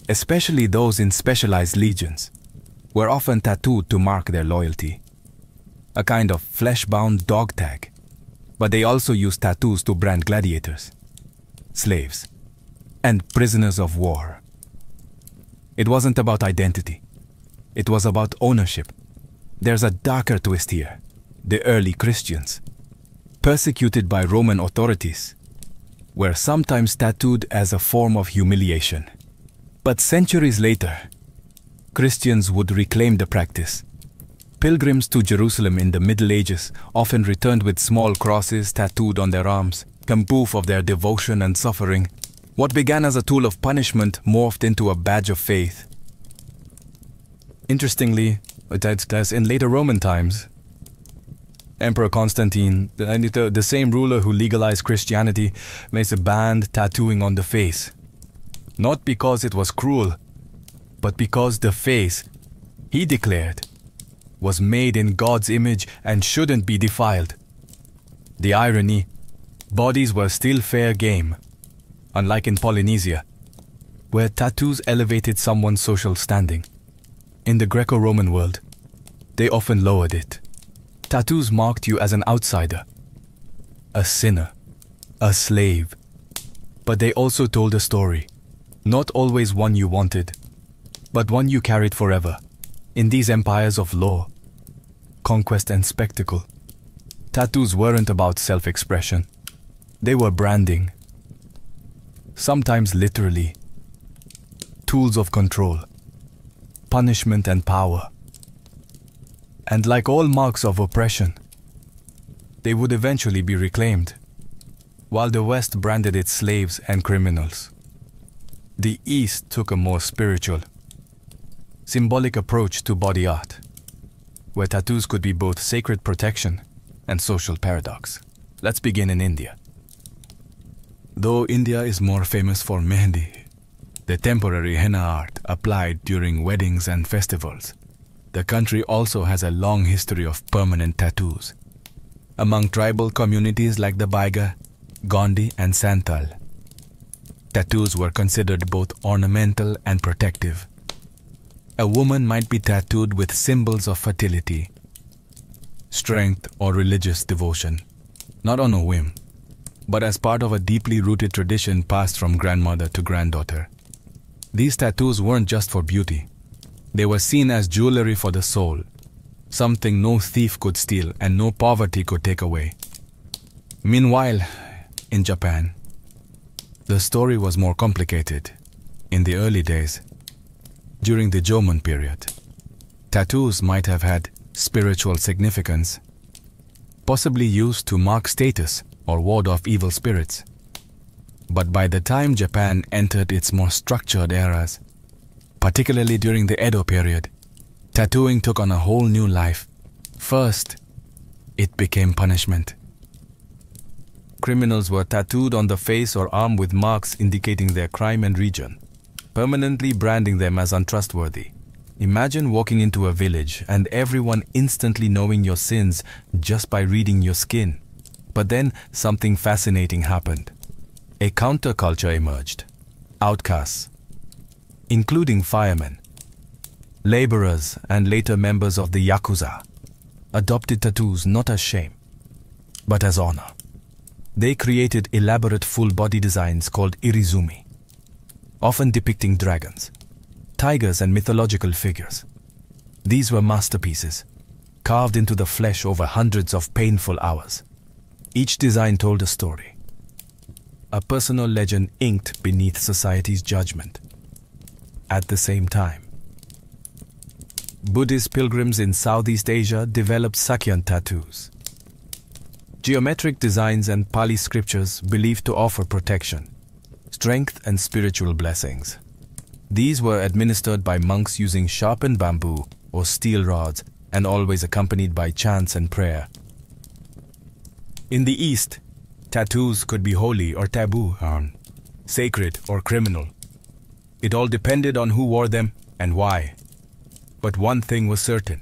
especially those in specialized legions, were often tattooed to mark their loyalty. A kind of flesh-bound dog tag. But they also used tattoos to brand gladiators, slaves, and prisoners of war. It wasn't about identity. It was about ownership. There's a darker twist here. The early Christians, persecuted by Roman authorities, were sometimes tattooed as a form of humiliation. But centuries later, Christians would reclaim the practice. Pilgrims to Jerusalem in the Middle Ages often returned with small crosses tattooed on their arms, proof of their devotion and suffering. What began as a tool of punishment morphed into a badge of faith. Interestingly, in later Roman times, Emperor Constantine, the same ruler who legalized Christianity, makes a ban tattooing on the face. Not because it was cruel, but because the face, he declared, was made in God's image and shouldn't be defiled. The irony, bodies were still fair game, unlike in Polynesia, where tattoos elevated someone's social standing. In the Greco-Roman world, they often lowered it. Tattoos marked you as an outsider, a sinner, a slave. But they also told a story, not always one you wanted, but one you carried forever. In these empires of law, conquest and spectacle, tattoos weren't about self-expression. They were branding, sometimes literally, tools of control, punishment and power. And like all marks of oppression, they would eventually be reclaimed, while the West branded its slaves and criminals. The East took a more spiritual, symbolic approach to body art, where tattoos could be both sacred protection and social paradox. Let's begin in India. Though India is more famous for mehndi, the temporary henna art applied during weddings and festivals, the country also has a long history of permanent tattoos. Among tribal communities like the Baiga, Gondi and Santal, tattoos were considered both ornamental and protective. A woman might be tattooed with symbols of fertility, strength, or religious devotion, not on a whim, but as part of a deeply rooted tradition passed from grandmother to granddaughter. These tattoos weren't just for beauty. They were seen as jewelry for the soul, something no thief could steal and no poverty could take away. Meanwhile, in Japan, the story was more complicated. In the early days, during the Jomon period, tattoos might have had spiritual significance, possibly used to mark status or ward off evil spirits. But by the time Japan entered its more structured eras, particularly during the Edo period, tattooing took on a whole new life. First, it became punishment. Criminals were tattooed on the face or arm with marks indicating their crime and region, permanently branding them as untrustworthy. Imagine walking into a village and everyone instantly knowing your sins just by reading your skin. But then something fascinating happened. A counterculture emerged. Outcasts, including firemen, laborers, and later members of the Yakuza, adopted tattoos not as shame, but as honor. They created elaborate full-body designs called irizumi, often depicting dragons, tigers, and mythological figures. These were masterpieces, carved into the flesh over hundreds of painful hours. Each design told a story, a personal legend inked beneath society's judgment. At the same time, Buddhist pilgrims in Southeast Asia developed Sakyan tattoos, geometric designs and Pali scriptures believed to offer protection, strength, and spiritual blessings. These were administered by monks using sharpened bamboo or steel rods and always accompanied by chants and prayer. In the East, tattoos could be holy or taboo, sacred or criminal. It all depended on who wore them and why. But one thing was certain.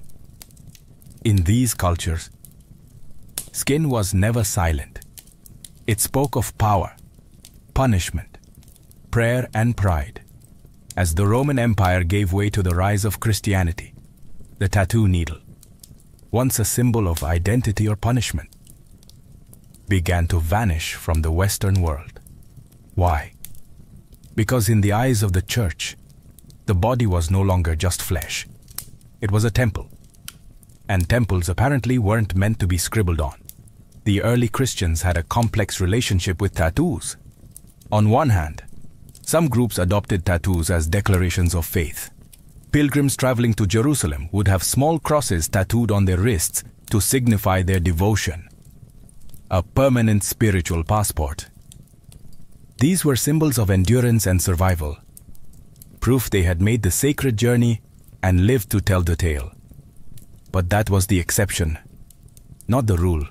In these cultures, skin was never silent. It spoke of power, punishment, prayer, and pride. As the Roman Empire gave way to the rise of Christianity, the tattoo needle, once a symbol of identity or punishment, began to vanish from the Western world. Why? Because in the eyes of the church, the body was no longer just flesh. It was a temple. And temples apparently weren't meant to be scribbled on. The early Christians had a complex relationship with tattoos. On one hand, some groups adopted tattoos as declarations of faith. Pilgrims traveling to Jerusalem would have small crosses tattooed on their wrists to signify their devotion, a permanent spiritual passport. These were symbols of endurance and survival, proof they had made the sacred journey and lived to tell the tale. But that was the exception, not the rule.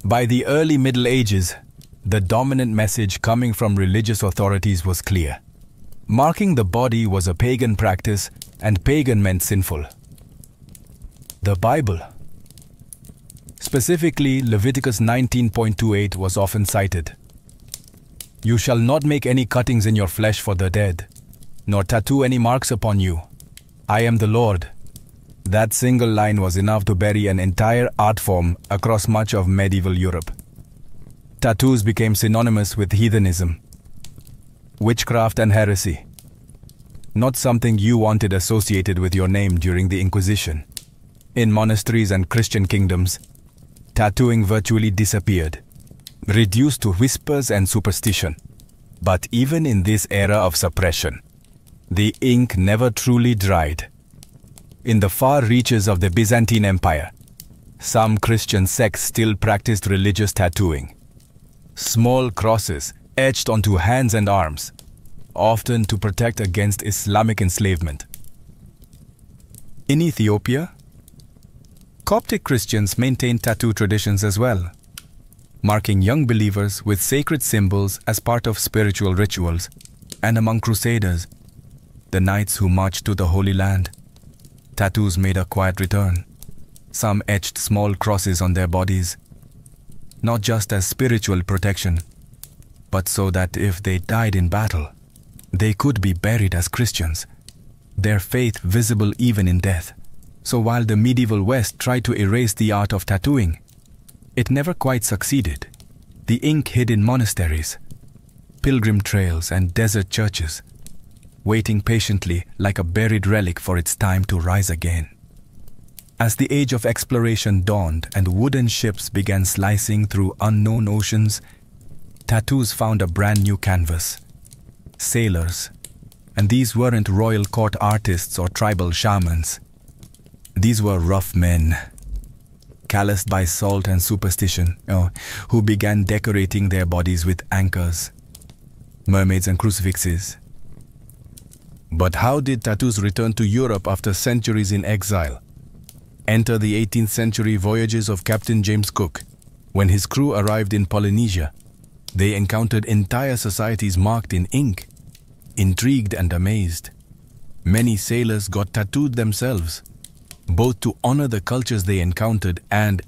By the early Middle Ages, the dominant message coming from religious authorities was clear. Marking the body was a pagan practice, and pagan meant sinful. The Bible, specifically Leviticus 19.28, was often cited. You shall not make any cuttings in your flesh for the dead, nor tattoo any marks upon you. I am the Lord. That single line was enough to bury an entire art form across much of medieval Europe. Tattoos became synonymous with heathenism, witchcraft, and heresy. Not something you wanted associated with your name during the Inquisition. In monasteries and Christian kingdoms, tattooing virtually disappeared, reduced to whispers and superstition. But even in this era of suppression, the ink never truly dried. In the far reaches of the Byzantine Empire, some Christian sects still practiced religious tattooing. Small crosses etched onto hands and arms, often to protect against Islamic enslavement. In Ethiopia, Coptic Christians maintained tattoo traditions as well, marking young believers with sacred symbols as part of spiritual rituals. And among crusaders, the knights who marched to the Holy Land, tattoos made a quiet return. Some etched small crosses on their bodies, not just as spiritual protection, but so that if they died in battle, they could be buried as Christians, their faith visible even in death. So while the medieval West tried to erase the art of tattooing, it never quite succeeded. The ink hid in monasteries, pilgrim trails, and desert churches, waiting patiently like a buried relic for its time to rise again. As the age of exploration dawned and wooden ships began slicing through unknown oceans, tattoos found a brand new canvas. Sailors, and these weren't royal court artists or tribal shamans. These were rough men, calloused by salt and superstition, who began decorating their bodies with anchors, mermaids, and crucifixes. But how did tattoos return to Europe after centuries in exile? Enter the 18th century voyages of Captain James Cook. When his crew arrived in Polynesia, they encountered entire societies marked in ink. Intrigued and amazed, Many sailors got tattooed themselves, both to honor the cultures they encountered and,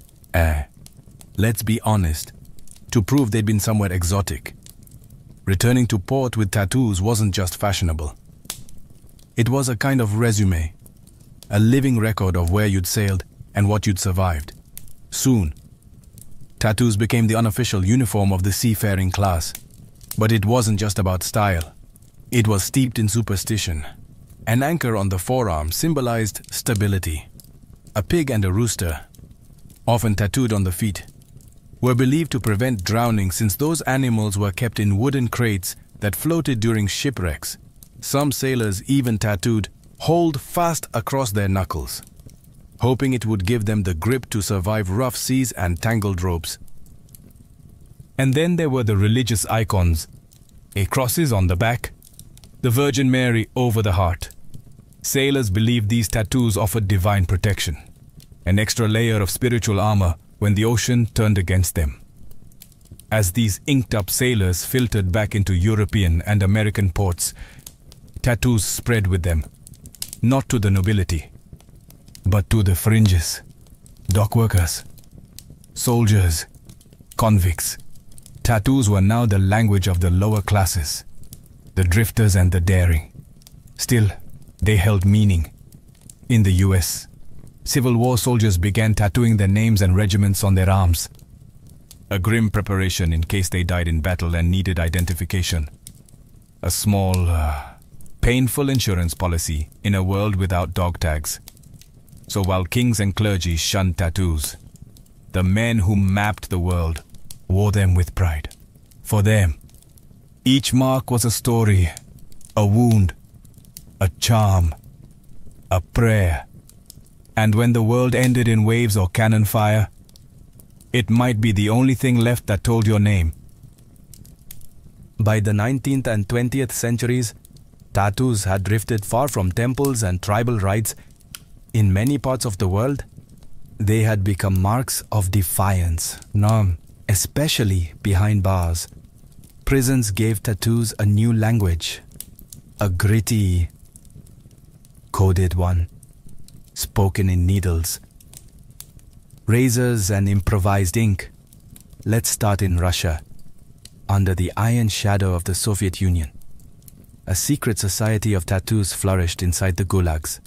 let's be honest, to prove they'd been somewhere exotic. Returning to port with tattoos wasn't just fashionable. It was a kind of resume, a living record of where you'd sailed and what you'd survived. Soon, tattoos became the unofficial uniform of the seafaring class. But it wasn't just about style. It was steeped in superstition. An anchor on the forearm symbolized stability. A pig and a rooster, often tattooed on the feet, were believed to prevent drowning since those animals were kept in wooden crates that floated during shipwrecks. Some sailors even tattooed "Hold fast" across their knuckles, hoping it would give them the grip to survive rough seas and tangled ropes. And then there were the religious icons, crosses on the back, the Virgin Mary over the heart. Sailors believed these tattoos offered divine protection, an extra layer of spiritual armor when the ocean turned against them. As these inked-up sailors filtered back into European and American ports, tattoos spread with them, not to the nobility, but to the fringes, dock workers, soldiers, convicts. Tattoos were now the language of the lower classes, the drifters and the daring. Still, they held meaning. In the US, Civil War soldiers began tattooing their names and regiments on their arms, a grim preparation in case they died in battle and needed identification. A small, painful insurance policy in a world without dog tags. So while kings and clergy shunned tattoos, the men who mapped the world wore them with pride. For them, each mark was a story, a wound, a charm, a prayer. And when the world ended in waves or cannon fire, it might be the only thing left that told your name. By the 19th and 20th centuries, tattoos had drifted far from temples and tribal rites. In many parts of the world, they had become marks of defiance, especially behind bars. Prisons gave tattoos a new language, a gritty, coded one, spoken in needles, razors and improvised ink. Let's start in Russia, under the iron shadow of the Soviet Union. A secret society of tattoos flourished inside the gulags.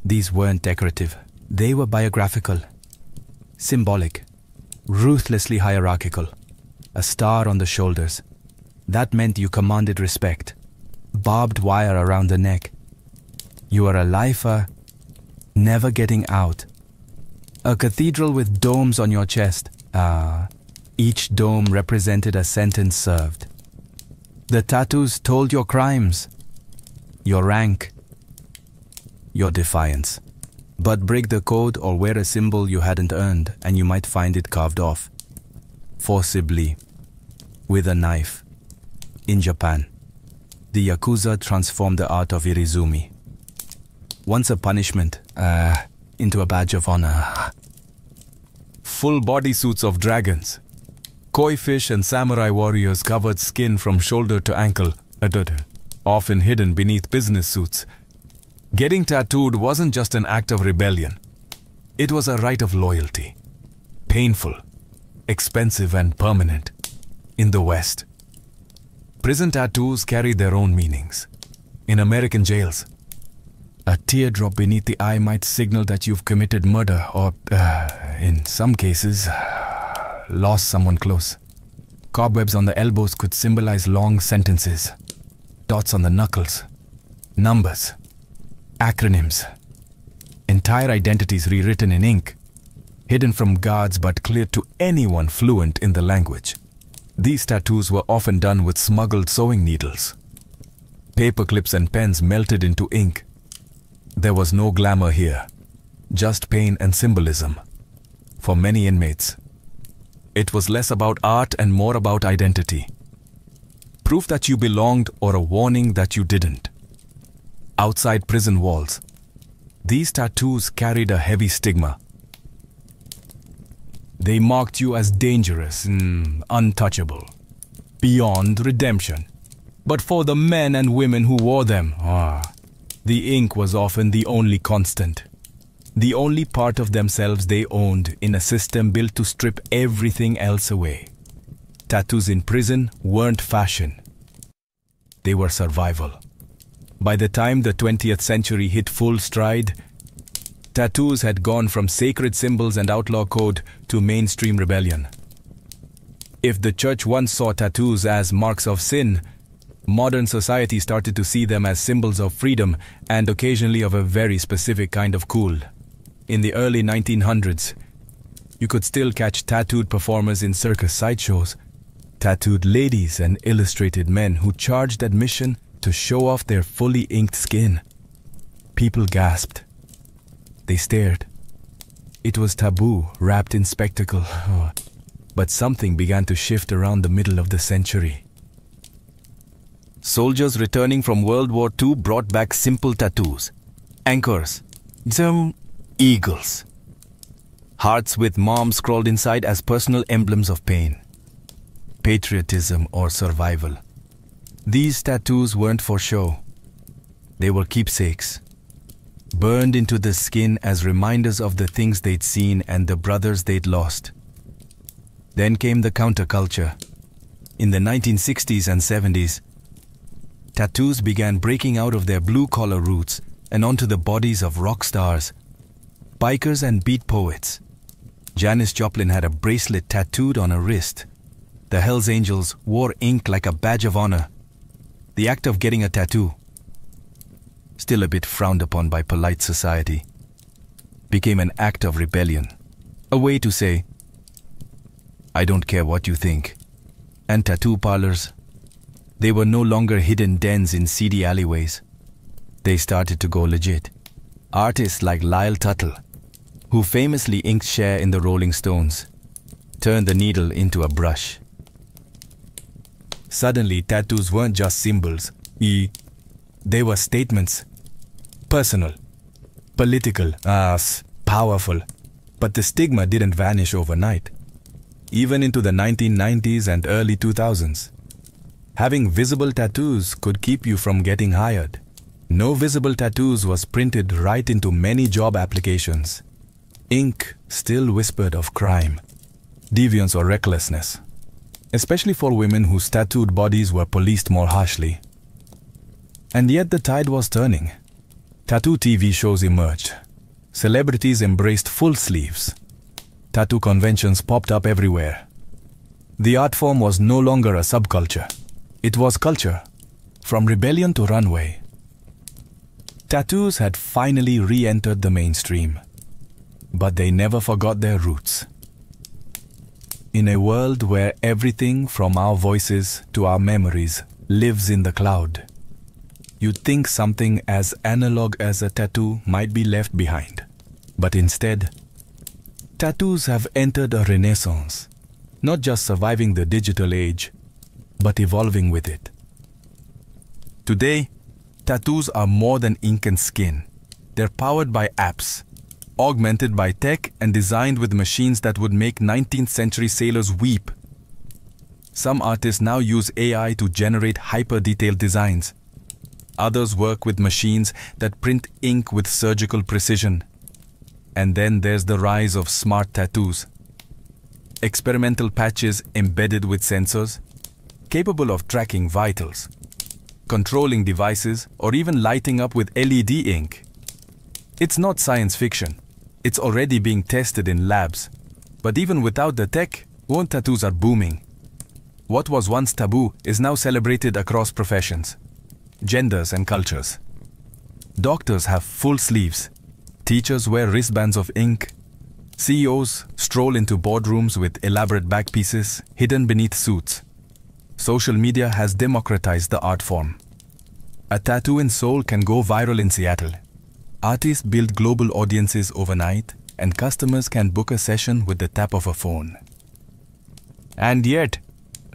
These weren't decorative, they were biographical, symbolic, ruthlessly hierarchical. A star on the shoulders. That meant you commanded respect. Barbed wire around the neck. You are a lifer, never getting out. A cathedral with domes on your chest. Each dome represented a sentence served. The tattoos told your crimes, your rank, your defiance. But break the code or wear a symbol you hadn't earned and you might find it carved off. Forcibly, with a knife. In Japan, the Yakuza transformed the art of irizumi. Once a punishment, into a badge of honor. Full body suits of dragons. Koi fish and samurai warriors covered skin from shoulder to ankle, often hidden beneath business suits. Getting tattooed wasn't just an act of rebellion. It was a rite of loyalty. Painful, expensive and permanent. In the West, prison tattoos carried their own meanings. In American jails, a teardrop beneath the eye might signal that you've committed murder or, in some cases, lost someone close. Cobwebs on the elbows could symbolize long sentences. Dots on the knuckles. Numbers. Acronyms. Entire identities rewritten in ink. Hidden from guards but clear to anyone fluent in the language. These tattoos were often done with smuggled sewing needles. Paper clips and pens melted into ink. There was no glamour here, just pain and symbolism. For many inmates, it was less about art and more about identity. Proof that you belonged or a warning that you didn't. Outside prison walls, these tattoos carried a heavy stigma. They marked you as dangerous, untouchable, beyond redemption. But for the men and women who wore them, The ink was often the only constant, the only part of themselves they owned in a system built to strip everything else away. Tattoos in prison weren't fashion. They were survival. By the time the 20th century hit full stride, tattoos had gone from sacred symbols and outlaw code to mainstream rebellion. If the church once saw tattoos as marks of sin, modern society started to see them as symbols of freedom and occasionally of a very specific kind of cool. In the early 1900s, you could still catch tattooed performers in circus sideshows, tattooed ladies and illustrated men who charged admission to show off their fully inked skin. People gasped. They stared. It was taboo, wrapped in spectacle. But something began to shift around the middle of the century. Soldiers returning from World War II brought back simple tattoos. Anchors. Eagles. Hearts with mom scrawled inside as personal emblems of pain, patriotism, or survival. These tattoos weren't for show. They were keepsakes, burned into the skin as reminders of the things they'd seen and the brothers they'd lost. Then came the counterculture. In the 1960s and 70s, tattoos began breaking out of their blue-collar roots and onto the bodies of rock stars, bikers and beat poets. Janis Joplin had a bracelet tattooed on her wrist. The Hells Angels wore ink like a badge of honor. The act of getting a tattoo, still a bit frowned upon by polite society, became an act of rebellion, a way to say, I don't care what you think. And tattoo parlors, they were no longer hidden dens in seedy alleyways. They started to go legit. Artists like Lyle Tuttle, who famously inked Cher in the Rolling Stones, turned the needle into a brush. Suddenly, tattoos weren't just symbols. They were statements. Personal, political, powerful. But the stigma didn't vanish overnight. Even into the 1990s and early 2000s, having visible tattoos could keep you from getting hired. No visible tattoos was printed right into many job applications. Ink still whispered of crime, deviance, or recklessness, especially for women whose tattooed bodies were policed more harshly. And yet the tide was turning. Tattoo TV shows emerged. Celebrities embraced full sleeves. Tattoo conventions popped up everywhere. The art form was no longer a subculture. It was culture, from rebellion to runway. Tattoos had finally re-entered the mainstream, but they never forgot their roots. In a world where everything from our voices to our memories lives in the cloud, you'd think something as analog as a tattoo might be left behind. But instead, tattoos have entered a renaissance, not just surviving the digital age, but evolving with it. Today, tattoos are more than ink and skin. They're powered by apps, augmented by tech, and designed with machines that would make 19th century sailors weep. Some artists now use AI to generate hyper-detailed designs. Others work with machines that print ink with surgical precision. And then there's the rise of smart tattoos. Experimental patches embedded with sensors, capable of tracking vitals, controlling devices, or even lighting up with LED ink. It's not science fiction. It's already being tested in labs. But even without the tech, wound tattoos are booming. What was once taboo is now celebrated across professions, genders, and cultures. Doctors have full sleeves. Teachers wear wristbands of ink. CEOs stroll into boardrooms with elaborate back pieces hidden beneath suits. Social media has democratized the art form. A tattoo in Seoul can go viral in Seattle. Artists build global audiences overnight, and customers can book a session with the tap of a phone. And yet,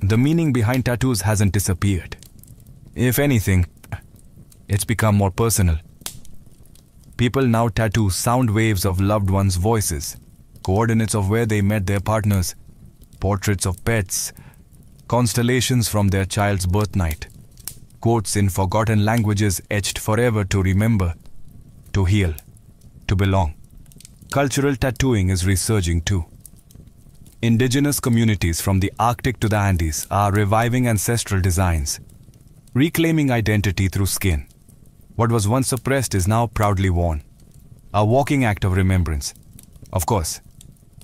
the meaning behind tattoos hasn't disappeared. If anything, it's become more personal. People now tattoo sound waves of loved ones' voices, coordinates of where they met their partners, portraits of pets, constellations from their child's birth night. quotes in forgotten languages etched forever to remember, to heal, to belong. Cultural tattooing is resurging too. Indigenous communities from the Arctic to the Andes are reviving ancestral designs, reclaiming identity through skin. What was once suppressed is now proudly worn. A walking act of remembrance. Of course,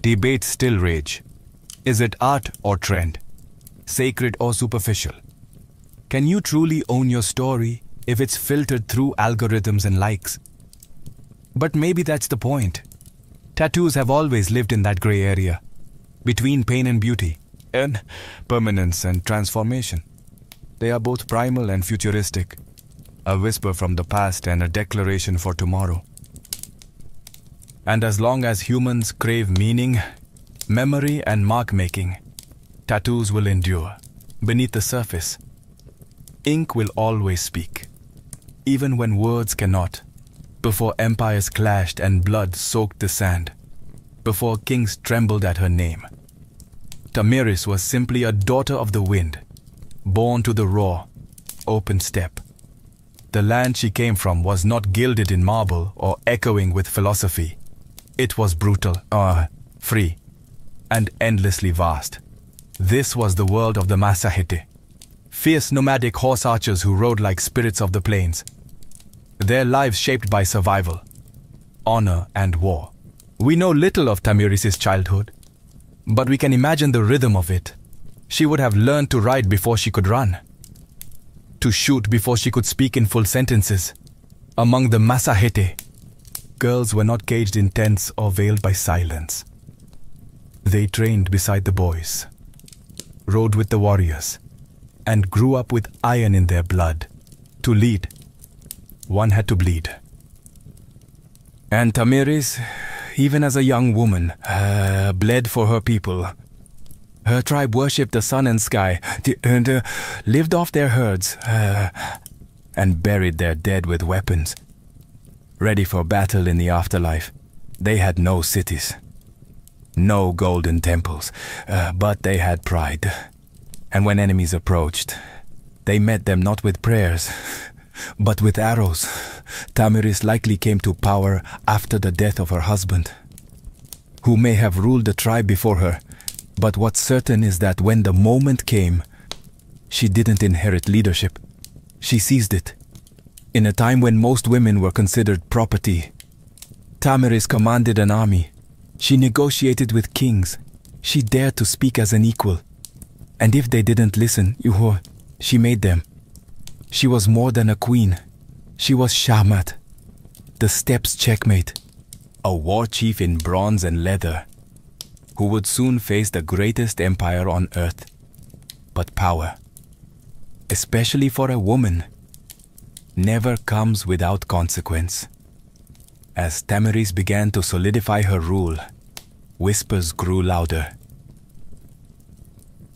debates still rage. Is it art or trend? Sacred or superficial? Can you truly own your story if it's filtered through algorithms and likes? But maybe that's the point. Tattoos have always lived in that gray area, between pain and beauty, and permanence and transformation. They are both primal and futuristic, a whisper from the past and a declaration for tomorrow. And as long as humans crave meaning, memory and mark-making, tattoos will endure beneath the surface. Ink will always speak, even when words cannot. Before empires clashed and blood soaked the sand, before kings trembled at her name. Tamiris was simply a daughter of the wind, born to the raw, open steppe. The land she came from was not gilded in marble or echoing with philosophy. It was brutal, free, and endlessly vast. This was the world of the Masahete, fierce nomadic horse archers who rode like spirits of the plains. Their lives shaped by survival, honor, and war. We know little of Tamiris' childhood, but we can imagine the rhythm of it. She would have learned to ride before she could run, to shoot before she could speak in full sentences. Among the Masahete, girls were not caged in tents or veiled by silence. They trained beside the boys, rode with the warriors, and grew up with iron in their blood. To lead, one had to bleed. And Tamiris, even as a young woman, bled for her people. Her tribe worshipped the sun and sky, and lived off their herds, and buried their dead with weapons. Ready for battle in the afterlife. They had no cities, no golden temples, but they had pride. And when enemies approached, they met them not with prayers, but with arrows. Tamiris likely came to power after the death of her husband, who may have ruled the tribe before her. But what's certain is that when the moment came, she didn't inherit leadership. She seized it. In a time when most women were considered property, Tamiris commanded an army. She negotiated with kings. She dared to speak as an equal. And if they didn't listen, she made them. She was more than a queen. She was Shamat, the steppes checkmate, a war chief in bronze and leather, who would soon face the greatest empire on earth. But power, especially for a woman, never comes without consequence. As Tamiris began to solidify her rule, whispers grew louder.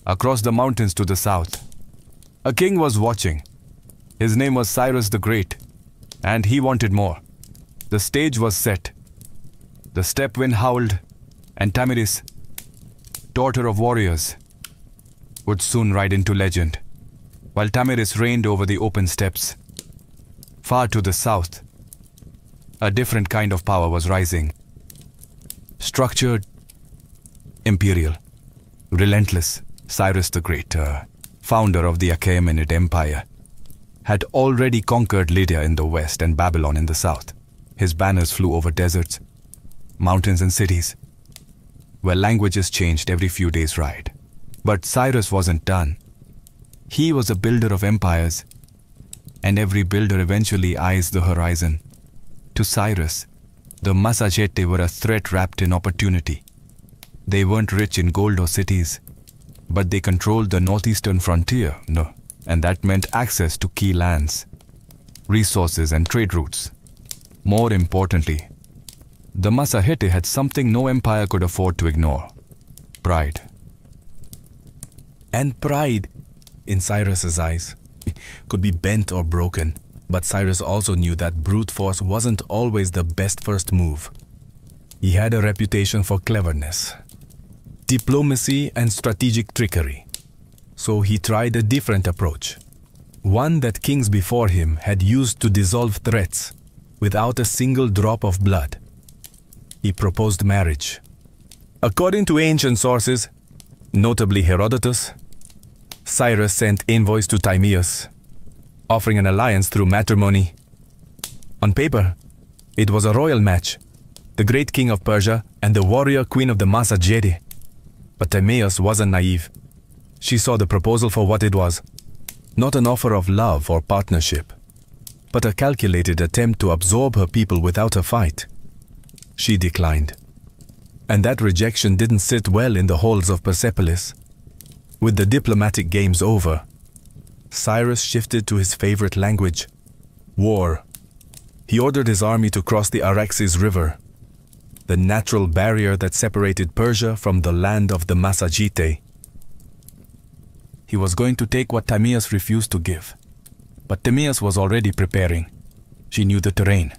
Across the mountains to the south, a king was watching. His name was Cyrus the Great, and he wanted more. The stage was set. The steppe wind howled, and Tamiris, daughter of warriors, would soon ride into legend. While Tamiris reigned over the open steppes, far to the south, a different kind of power was rising. Structured, imperial, relentless, Cyrus the Great, founder of the Achaemenid Empire, had already conquered Lydia in the west and Babylon in the south. His banners flew over deserts, mountains and cities, where languages changed every few days' ride. But Cyrus wasn't done. He was a builder of empires, and every builder eventually eyes the horizon. To Cyrus, the Masajete were a threat wrapped in opportunity. They weren't rich in gold or cities, but they controlled the northeastern frontier, and that meant access to key lands, resources and trade routes. More importantly, the Masahete had something no empire could afford to ignore: pride. And pride, in Cyrus's eyes, could be bent or broken, but Cyrus also knew that brute force wasn't always the best first move. He had a reputation for cleverness, diplomacy and strategic trickery. So he tried a different approach. one that kings before him had used to dissolve threats without a single drop of blood. He proposed marriage. According to ancient sources, notably Herodotus, Cyrus sent envoys to Timaeus, offering an alliance through matrimony. On paper, it was a royal match, the great king of Persia and the warrior queen of the Massagetæ. But Timaeus wasn't naive. She saw the proposal for what it was, not an offer of love or partnership, but a calculated attempt to absorb her people without a fight. She declined. And that rejection didn't sit well in the halls of Persepolis. With the diplomatic games over, Cyrus shifted to his favorite language, war. He ordered his army to cross the Araxes River, the natural barrier that separated Persia from the land of the Massagetæ. He was going to take what Timaeus refused to give. But Timaeus was already preparing. She knew the terrain.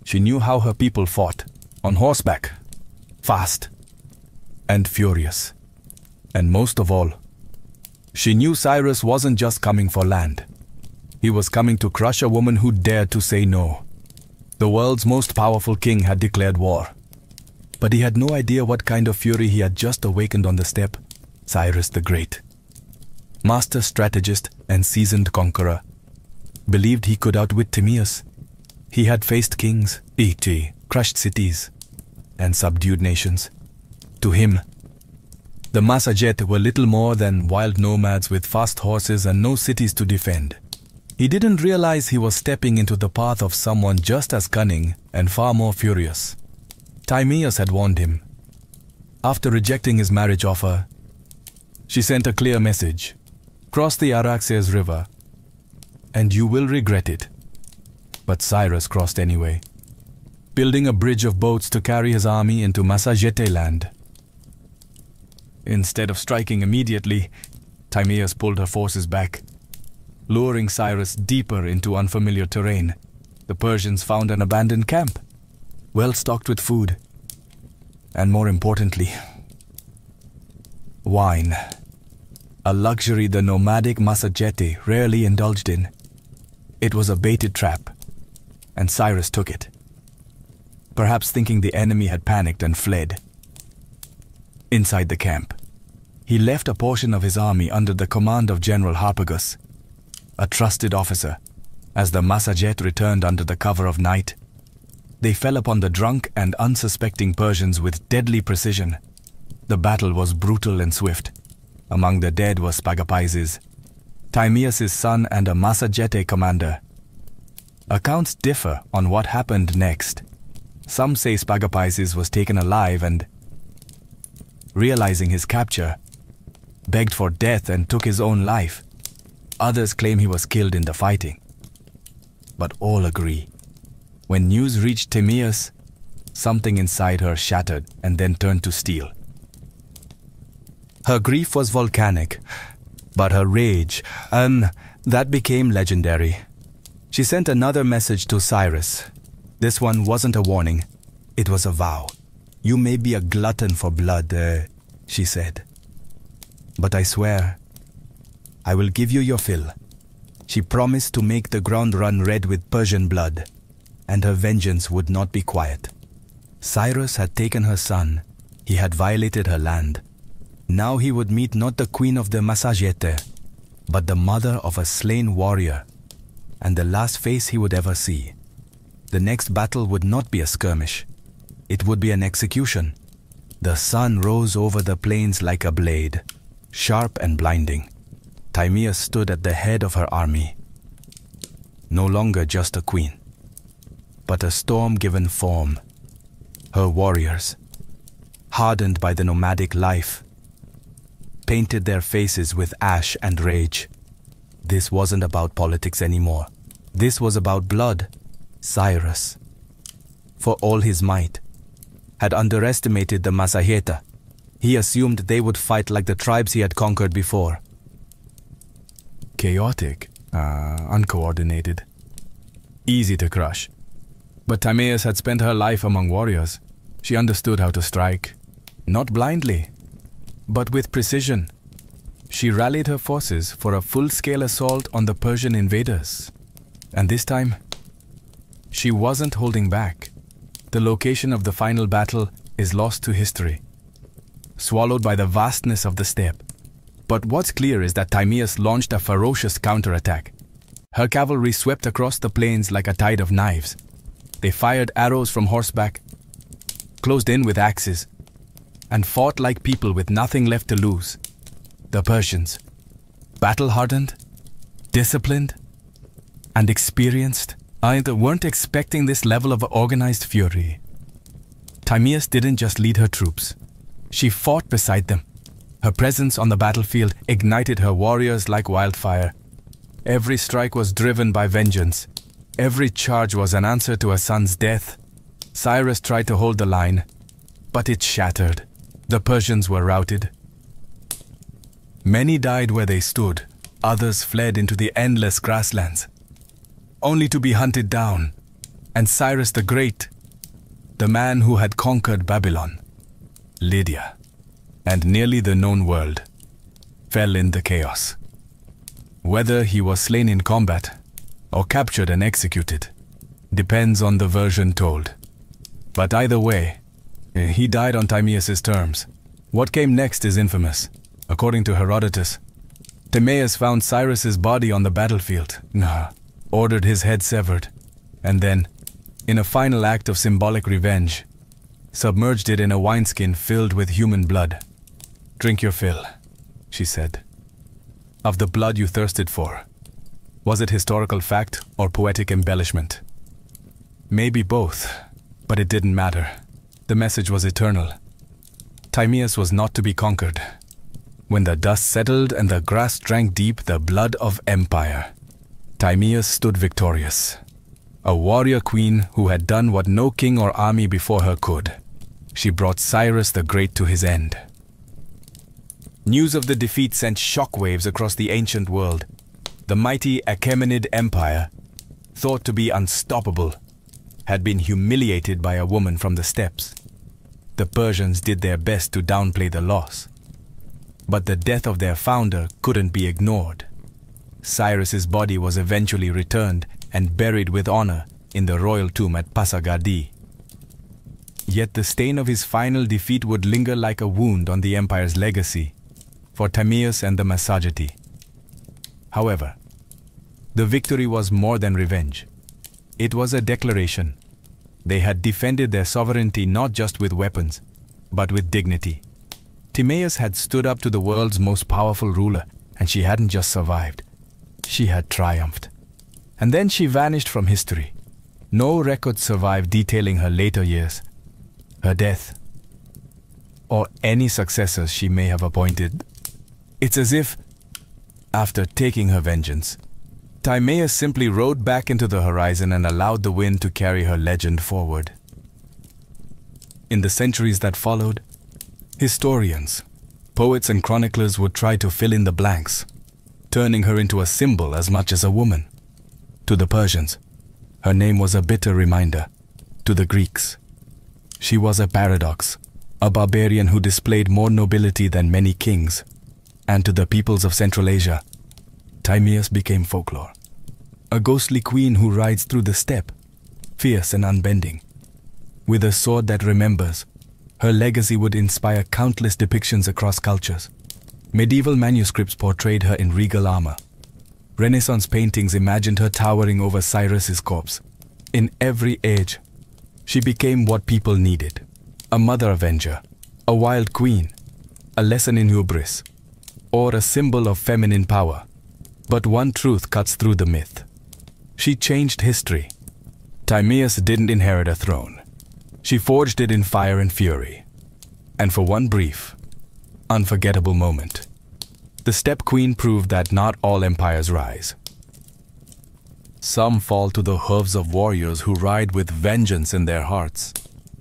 She knew how her people fought, on horseback, fast, and furious. And most of all, she knew Cyrus wasn't just coming for land. He was coming to crush a woman who dared to say no. The world's most powerful king had declared war. But he had no idea what kind of fury he had just awakened on the steppe. Cyrus the Great, master strategist and seasoned conqueror, believed he could outwit Timaeus. He had faced kings, e.g., crushed cities, and subdued nations. To him, the Massagetæ were little more than wild nomads with fast horses and no cities to defend. He didn't realize he was stepping into the path of someone just as cunning and far more furious. Timaeus had warned him. After rejecting his marriage offer, she sent a clear message: cross the Araxes River, and you will regret it. But Cyrus crossed anyway, building a bridge of boats to carry his army into Massagetæ land. Instead of striking immediately, Timaeus pulled her forces back, luring Cyrus deeper into unfamiliar terrain. The Persians found an abandoned camp, well stocked with food, and more importantly, wine, a luxury the nomadic Massagetæ rarely indulged in. It was a baited trap, and Cyrus took it, perhaps thinking the enemy had panicked and fled. Inside the camp, he left a portion of his army under the command of General Harpagus, a trusted officer. As the Massagetæ returned under the cover of night, they fell upon the drunk and unsuspecting Persians with deadly precision. The battle was brutal and swift. Among the dead was Spagapaises, Timaeus' son and a Massagetæ commander. Accounts differ on what happened next. Some say Spagapaises was taken alive and, realizing his capture, begged for death and took his own life. Others claim he was killed in the fighting. But all agree, when news reached Timaeus, something inside her shattered and then turned to steel. Her grief was volcanic, but her rage, that became legendary. She sent another message to Cyrus. This one wasn't a warning, it was a vow. You may be a glutton for blood, she said, but I swear, I will give you your fill. She promised to make the ground run red with Persian blood, and her vengeance would not be quiet. Cyrus had taken her son. He had violated her land. Now he would meet not the queen of the Massagetæ, but the mother of a slain warrior, and the last face he would ever see. The next battle would not be a skirmish. It would be an execution. The sun rose over the plains like a blade, sharp and blinding. Timaeus stood at the head of her army. No longer just a queen, but a storm-given form. Her warriors, hardened by the nomadic life, painted their faces with ash and rage. This wasn't about politics anymore. This was about blood. Cyrus, for all his might, had underestimated the Massagetæ. He assumed they would fight like the tribes he had conquered before. Chaotic, uncoordinated, easy to crush. But Timaeus had spent her life among warriors. She understood how to strike, not blindly, but with precision. She rallied her forces for a full-scale assault on the Persian invaders. And this time, she wasn't holding back. The location of the final battle is lost to history, swallowed by the vastness of the steppe. But what's clear is that Timaeus launched a ferocious counterattack. Her cavalry swept across the plains like a tide of knives. They fired arrows from horseback, closed in with axes, and fought like people with nothing left to lose. The Persians, battle-hardened, disciplined, and experienced, weren't expecting this level of organized fury. Timaeus didn't just lead her troops. She fought beside them. Her presence on the battlefield ignited her warriors like wildfire. Every strike was driven by vengeance. Every charge was an answer to a son's death. Cyrus tried to hold the line, but it shattered. The Persians were routed. Many died where they stood. Others fled into the endless grasslands, only to be hunted down. And Cyrus the Great, the man who had conquered Babylon, Lydia, and nearly the known world, fell in the chaos. Whether he was slain in combat or captured and executed depends on the version told. But either way, he died on Timaeus' terms. What came next is infamous. According to Herodotus, Timaeus found Cyrus's body on the battlefield, ordered his head severed, and then, in a final act of symbolic revenge, submerged it in a wineskin filled with human blood. "Drink your fill," she said, "of the blood you thirsted for." Was it historical fact or poetic embellishment? Maybe both, but it didn't matter. The message was eternal. Timaeus was not to be conquered. When the dust settled and the grass drank deep the blood of empire, Timaeus stood victorious. A warrior queen who had done what no king or army before her could. She brought Cyrus the Great to his end. News of the defeat sent shockwaves across the ancient world. The mighty Achaemenid Empire, thought to be unstoppable, had been humiliated by a woman from the steppes. The Persians did their best to downplay the loss, but the death of their founder couldn't be ignored. Cyrus's body was eventually returned and buried with honor in the royal tomb at Pasargadae. Yet the stain of his final defeat would linger like a wound on the empire's legacy, for Timaeus and the Massagetae. However, the victory was more than revenge. It was a declaration. They had defended their sovereignty not just with weapons, but with dignity. Timaeus had stood up to the world's most powerful ruler, and she hadn't just survived. She had triumphed. And then she vanished from history. No record survived detailing her later years, her death, or any successors she may have appointed. It's as if, after taking her vengeance, Timaeus simply rode back into the horizon and allowed the wind to carry her legend forward. In the centuries that followed, historians, poets and chroniclers would try to fill in the blanks, turning her into a symbol as much as a woman. To the Persians, her name was a bitter reminder. To the Greeks, she was a paradox, a barbarian who displayed more nobility than many kings. And to the peoples of Central Asia, Timaeus became folklore. A ghostly queen who rides through the steppe, fierce and unbending. With a sword that remembers, her legacy would inspire countless depictions across cultures. Medieval manuscripts portrayed her in regal armor. Renaissance paintings imagined her towering over Cyrus's corpse. In every age, she became what people needed. A mother avenger, a wild queen, a lesson in hubris, or a symbol of feminine power. But one truth cuts through the myth. She changed history. Timaeus didn't inherit a throne. She forged it in fire and fury. And for one brief, unforgettable moment, the steppe queen proved that not all empires rise. Some fall to the hooves of warriors who ride with vengeance in their hearts.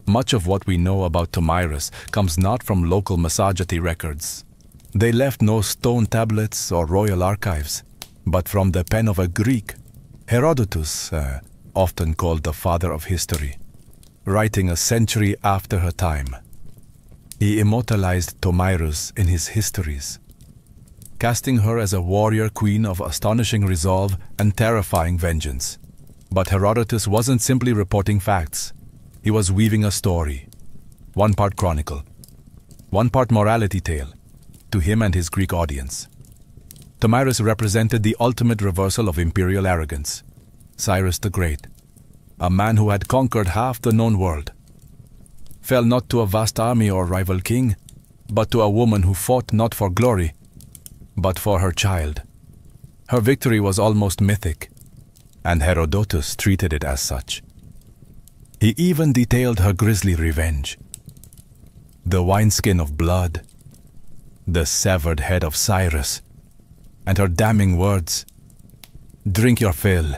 Much of what we know about Timaeus comes not from local Massagetae records. They left no stone tablets or royal archives, but from the pen of a Greek, Herodotus, often called the father of history, writing a century after her time. He immortalized Timaeus in his histories. casting her as a warrior queen of astonishing resolve and terrifying vengeance. But Herodotus wasn't simply reporting facts. He was weaving a story, one part chronicle, one part morality tale, to him and his Greek audience. Tomyris represented the ultimate reversal of imperial arrogance. Cyrus the Great, a man who had conquered half the known world, fell not to a vast army or rival king, but to a woman who fought not for glory, but for her child. Her victory was almost mythic, and Herodotus treated it as such. He even detailed her grisly revenge. The wineskin of blood, the severed head of Cyrus, and her damning words, "Drink your fill."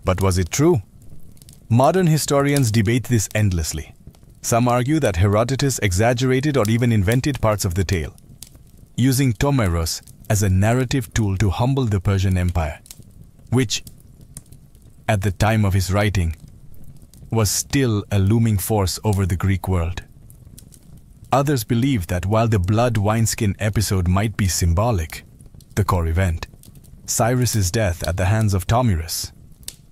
But was it true? Modern historians debate this endlessly. Some argue that Herodotus exaggerated or even invented parts of the tale, using Tomyris as a narrative tool to humble the Persian Empire, which, at the time of his writing, was still a looming force over the Greek world. Others believe that while the blood wineskin episode might be symbolic, the core event, Cyrus's death at the hands of Tomyris,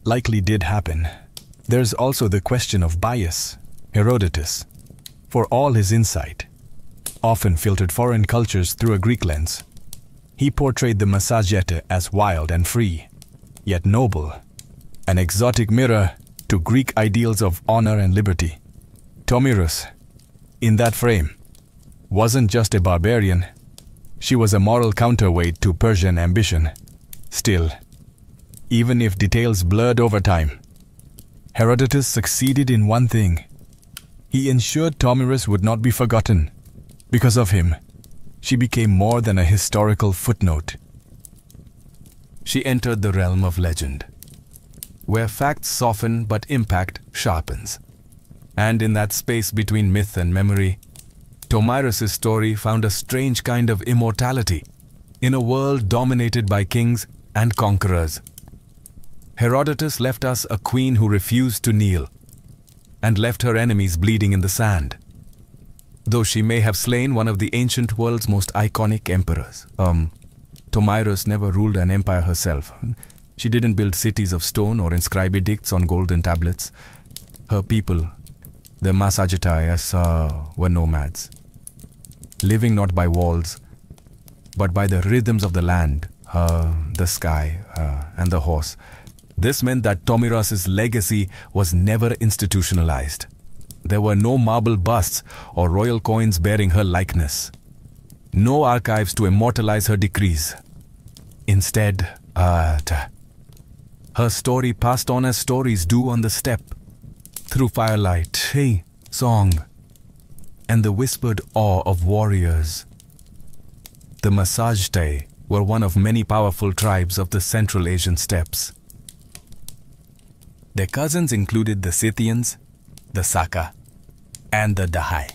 likely did happen. There's also the question of bias. Herodotus, for all his insight, often filtered foreign cultures through a Greek lens. He portrayed the Massagete as wild and free, yet noble, an exotic mirror to Greek ideals of honor and liberty. Tomyris, in that frame, wasn't just a barbarian. She was a moral counterweight to Persian ambition. Still, even if details blurred over time, Herodotus succeeded in one thing. He ensured Tomyris would not be forgotten. Because of him, she became more than a historical footnote. She entered the realm of legend, where facts soften but impact sharpens. And in that space between myth and memory, Tomyris' story found a strange kind of immortality in a world dominated by kings and conquerors. Herodotus left us a queen who refused to kneel and left her enemies bleeding in the sand, though she may have slain one of the ancient world's most iconic emperors. Tomyris never ruled an empire herself. She didn't build cities of stone or inscribe edicts on golden tablets. Her people, the Massagetai, were nomads, living not by walls, but by the rhythms of the land, the sky, and the horse. This meant that Tomyris' legacy was never institutionalized. There were no marble busts or royal coins bearing her likeness. No archives to immortalize her decrees. Instead, her story passed on as stories do on the steppe, through firelight, song, and the whispered awe of warriors. The Massagete were one of many powerful tribes of the Central Asian steppes. Their cousins included the Scythians, the Saka, and the Dahai,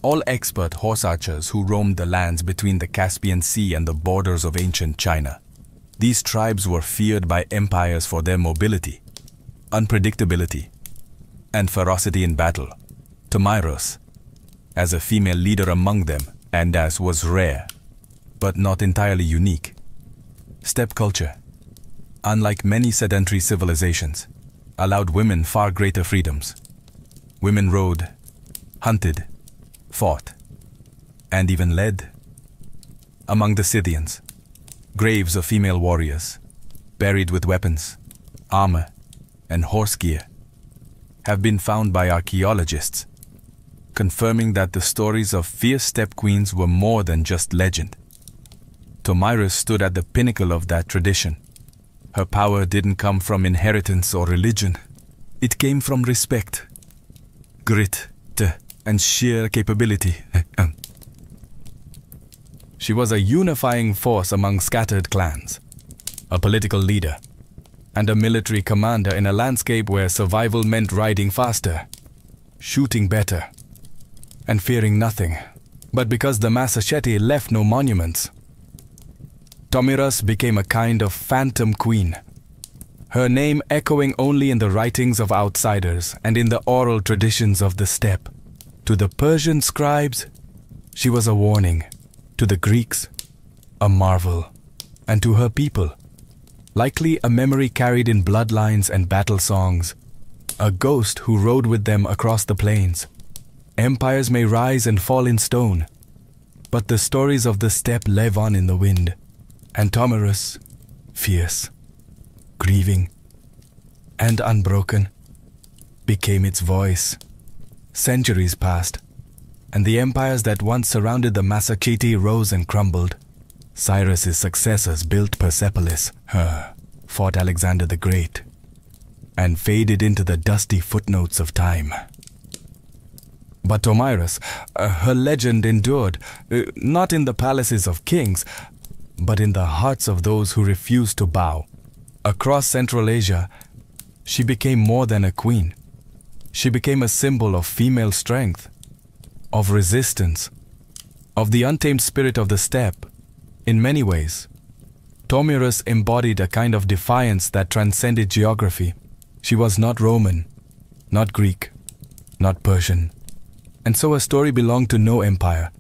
all expert horse archers who roamed the lands between the Caspian Sea and the borders of ancient China. These tribes were feared by empires for their mobility, unpredictability, and ferocity in battle. Tomyris, as a female leader among them, and as was rare, but not entirely unique. Steppe culture, unlike many sedentary civilizations, allowed women far greater freedoms. Women rode, hunted, fought, and even led. Among the Scythians, graves of female warriors, buried with weapons, armor, and horse gear, have been found by archaeologists, confirming that the stories of fierce steppe queens were more than just legend. Tomyris stood at the pinnacle of that tradition. Her power didn't come from inheritance or religion. It came from respect, grit, and sheer capability. She was a unifying force among scattered clans, a political leader, and a military commander in a landscape where survival meant riding faster, shooting better, and fearing nothing. But because the Massagete left no monuments, Tomyris became a kind of phantom queen, her name echoing only in the writings of outsiders and in the oral traditions of the steppe. To the Persian scribes, she was a warning, To the Greeks, a marvel, and to her people, likely a memory carried in bloodlines and battle songs, a ghost who rode with them across the plains. Empires may rise and fall in stone, but the stories of the steppe live on in the wind, and Tomarus, fierce, grieving, and unbroken, became its voice. Centuries passed, and the empires that once surrounded the Massacheti rose and crumbled. Cyrus's successors built Persepolis, fought Alexander the Great, and faded into the dusty footnotes of time. But Tomarus, her legend endured, not in the palaces of kings, but in the hearts of those who refused to bow. Across Central Asia, she became more than a queen. She became a symbol of female strength, of resistance, of the untamed spirit of the steppe. In many ways, Tomarus embodied a kind of defiance that transcended geography. She was not Roman, not Greek, not Persian, and so her story belonged to no empire.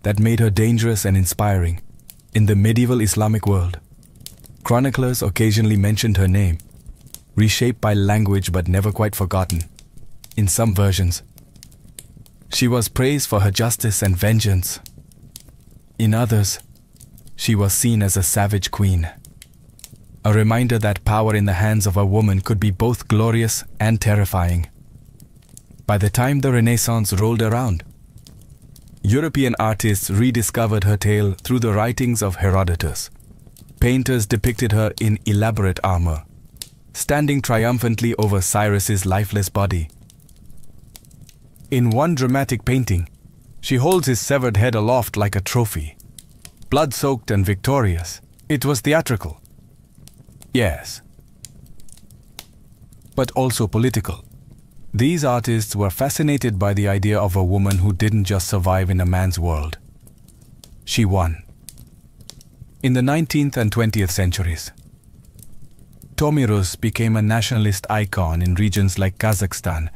That made her dangerous and inspiring. In the medieval Islamic world, chroniclers occasionally mentioned her name, reshaped by language but never quite forgotten. In some versions, she was praised for her justice and vengeance. In others, she was seen as a savage queen, a reminder that power in the hands of a woman could be both glorious and terrifying. By the time the Renaissance rolled around, European artists rediscovered her tale through the writings of Herodotus. Painters depicted her in elaborate armor, standing triumphantly over Cyrus's lifeless body. In one dramatic painting, she holds his severed head aloft like a trophy, blood-soaked and victorious. It was theatrical, yes, but also political. These artists were fascinated by the idea of a woman who didn't just survive in a man's world. She won. In the 19th and 20th centuries, Tomarus became a nationalist icon in regions like Kazakhstan,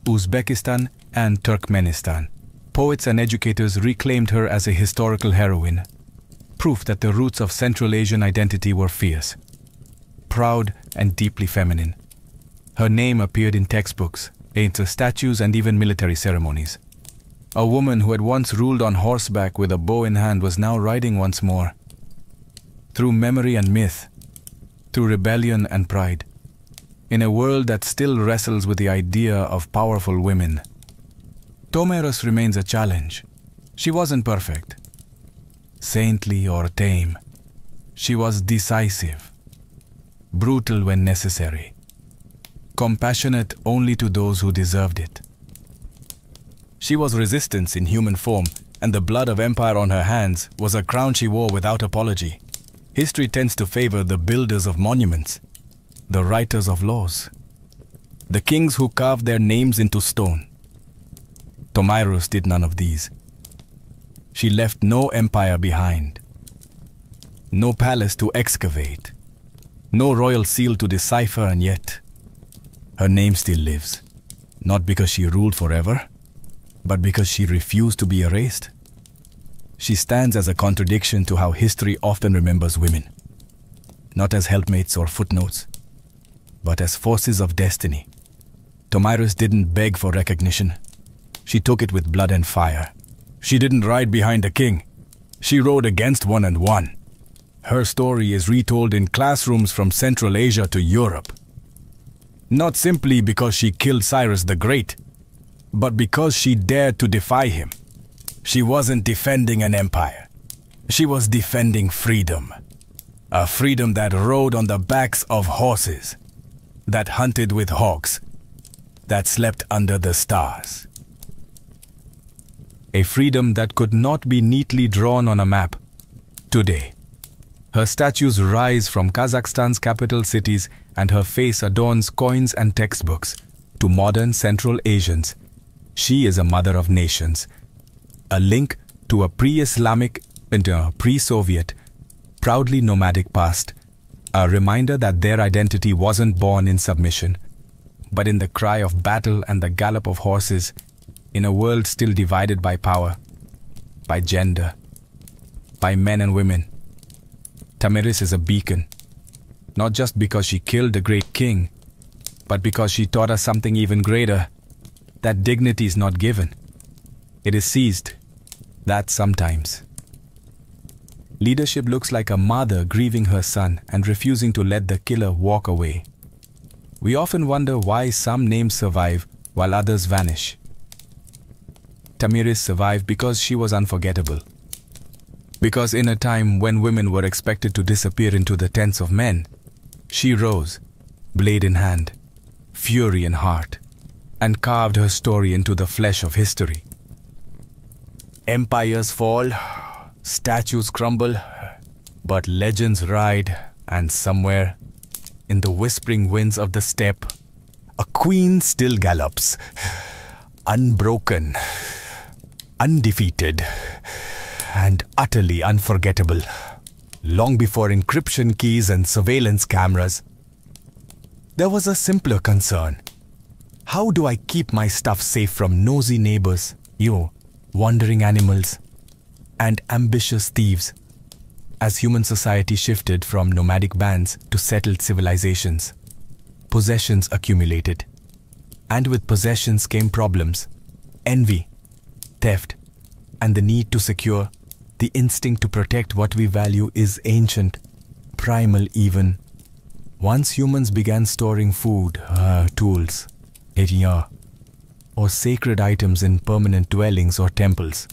Uzbekistan, and Turkmenistan. Poets and educators reclaimed her as a historical heroine, proof that the roots of Central Asian identity were fierce, proud, and deeply feminine. Her name appeared in textbooks, into statues, and even military ceremonies. A woman who had once ruled on horseback with a bow in hand was now riding once more. Through memory and myth, through rebellion and pride, in a world that still wrestles with the idea of powerful women, Tomarus remains a challenge. She wasn't perfect, saintly or tame. She was decisive, brutal when necessary, compassionate only to those who deserved it. She was resistance in human form, and the blood of empire on her hands was a crown she wore without apology. History tends to favor the builders of monuments, the writers of laws, the kings who carved their names into stone. Tomarus did none of these. She left no empire behind, no palace to excavate, no royal seal to decipher, and yet her name still lives, not because she ruled forever, but because she refused to be erased. She stands as a contradiction to how history often remembers women, not as helpmates or footnotes, but as forces of destiny. Tomarus didn't beg for recognition. She took it with blood and fire. She didn't ride behind a king. She rode against one and won. Her story is retold in classrooms from Central Asia to Europe. Not simply because she killed Cyrus the Great, but because she dared to defy him. She wasn't defending an empire. She was defending freedom. A freedom that rode on the backs of horses, that hunted with hawks, that slept under the stars. A freedom that could not be neatly drawn on a map. Today, her statues rise from Kazakhstan's capital cities, and her face adorns coins and textbooks. To modern Central Asians, she is a mother of nations, a link to a pre-Islamic and a pre-Soviet, proudly nomadic past, a reminder that their identity wasn't born in submission, but in the cry of battle and the gallop of horses, in a world still divided by power, by gender, by men and women. Tamiris is a beacon, not just because she killed a great king, but because she taught us something even greater, that dignity is not given. It is seized. That sometimes. Leadership looks like a mother grieving her son and refusing to let the killer walk away. We often wonder why some names survive while others vanish. Tamiris survived because she was unforgettable. Because in a time when women were expected to disappear into the tents of men, she rose, blade in hand, fury in heart, and carved her story into the flesh of history. Empires fall, statues crumble, but legends ride, and somewhere, in the whispering winds of the steppe, a queen still gallops, unbroken, undefeated, and utterly unforgettable, long before encryption keys and surveillance cameras. There was a simpler concern. How do I keep my stuff safe from nosy neighbors, wandering animals, and ambitious thieves, as human society shifted from nomadic bands to settled civilizations? Possessions accumulated, and with possessions came problems, envy, theft, and the need to secure. The instinct to protect what we value is ancient, primal even. Once humans began storing food, tools, or sacred items in permanent dwellings or temples,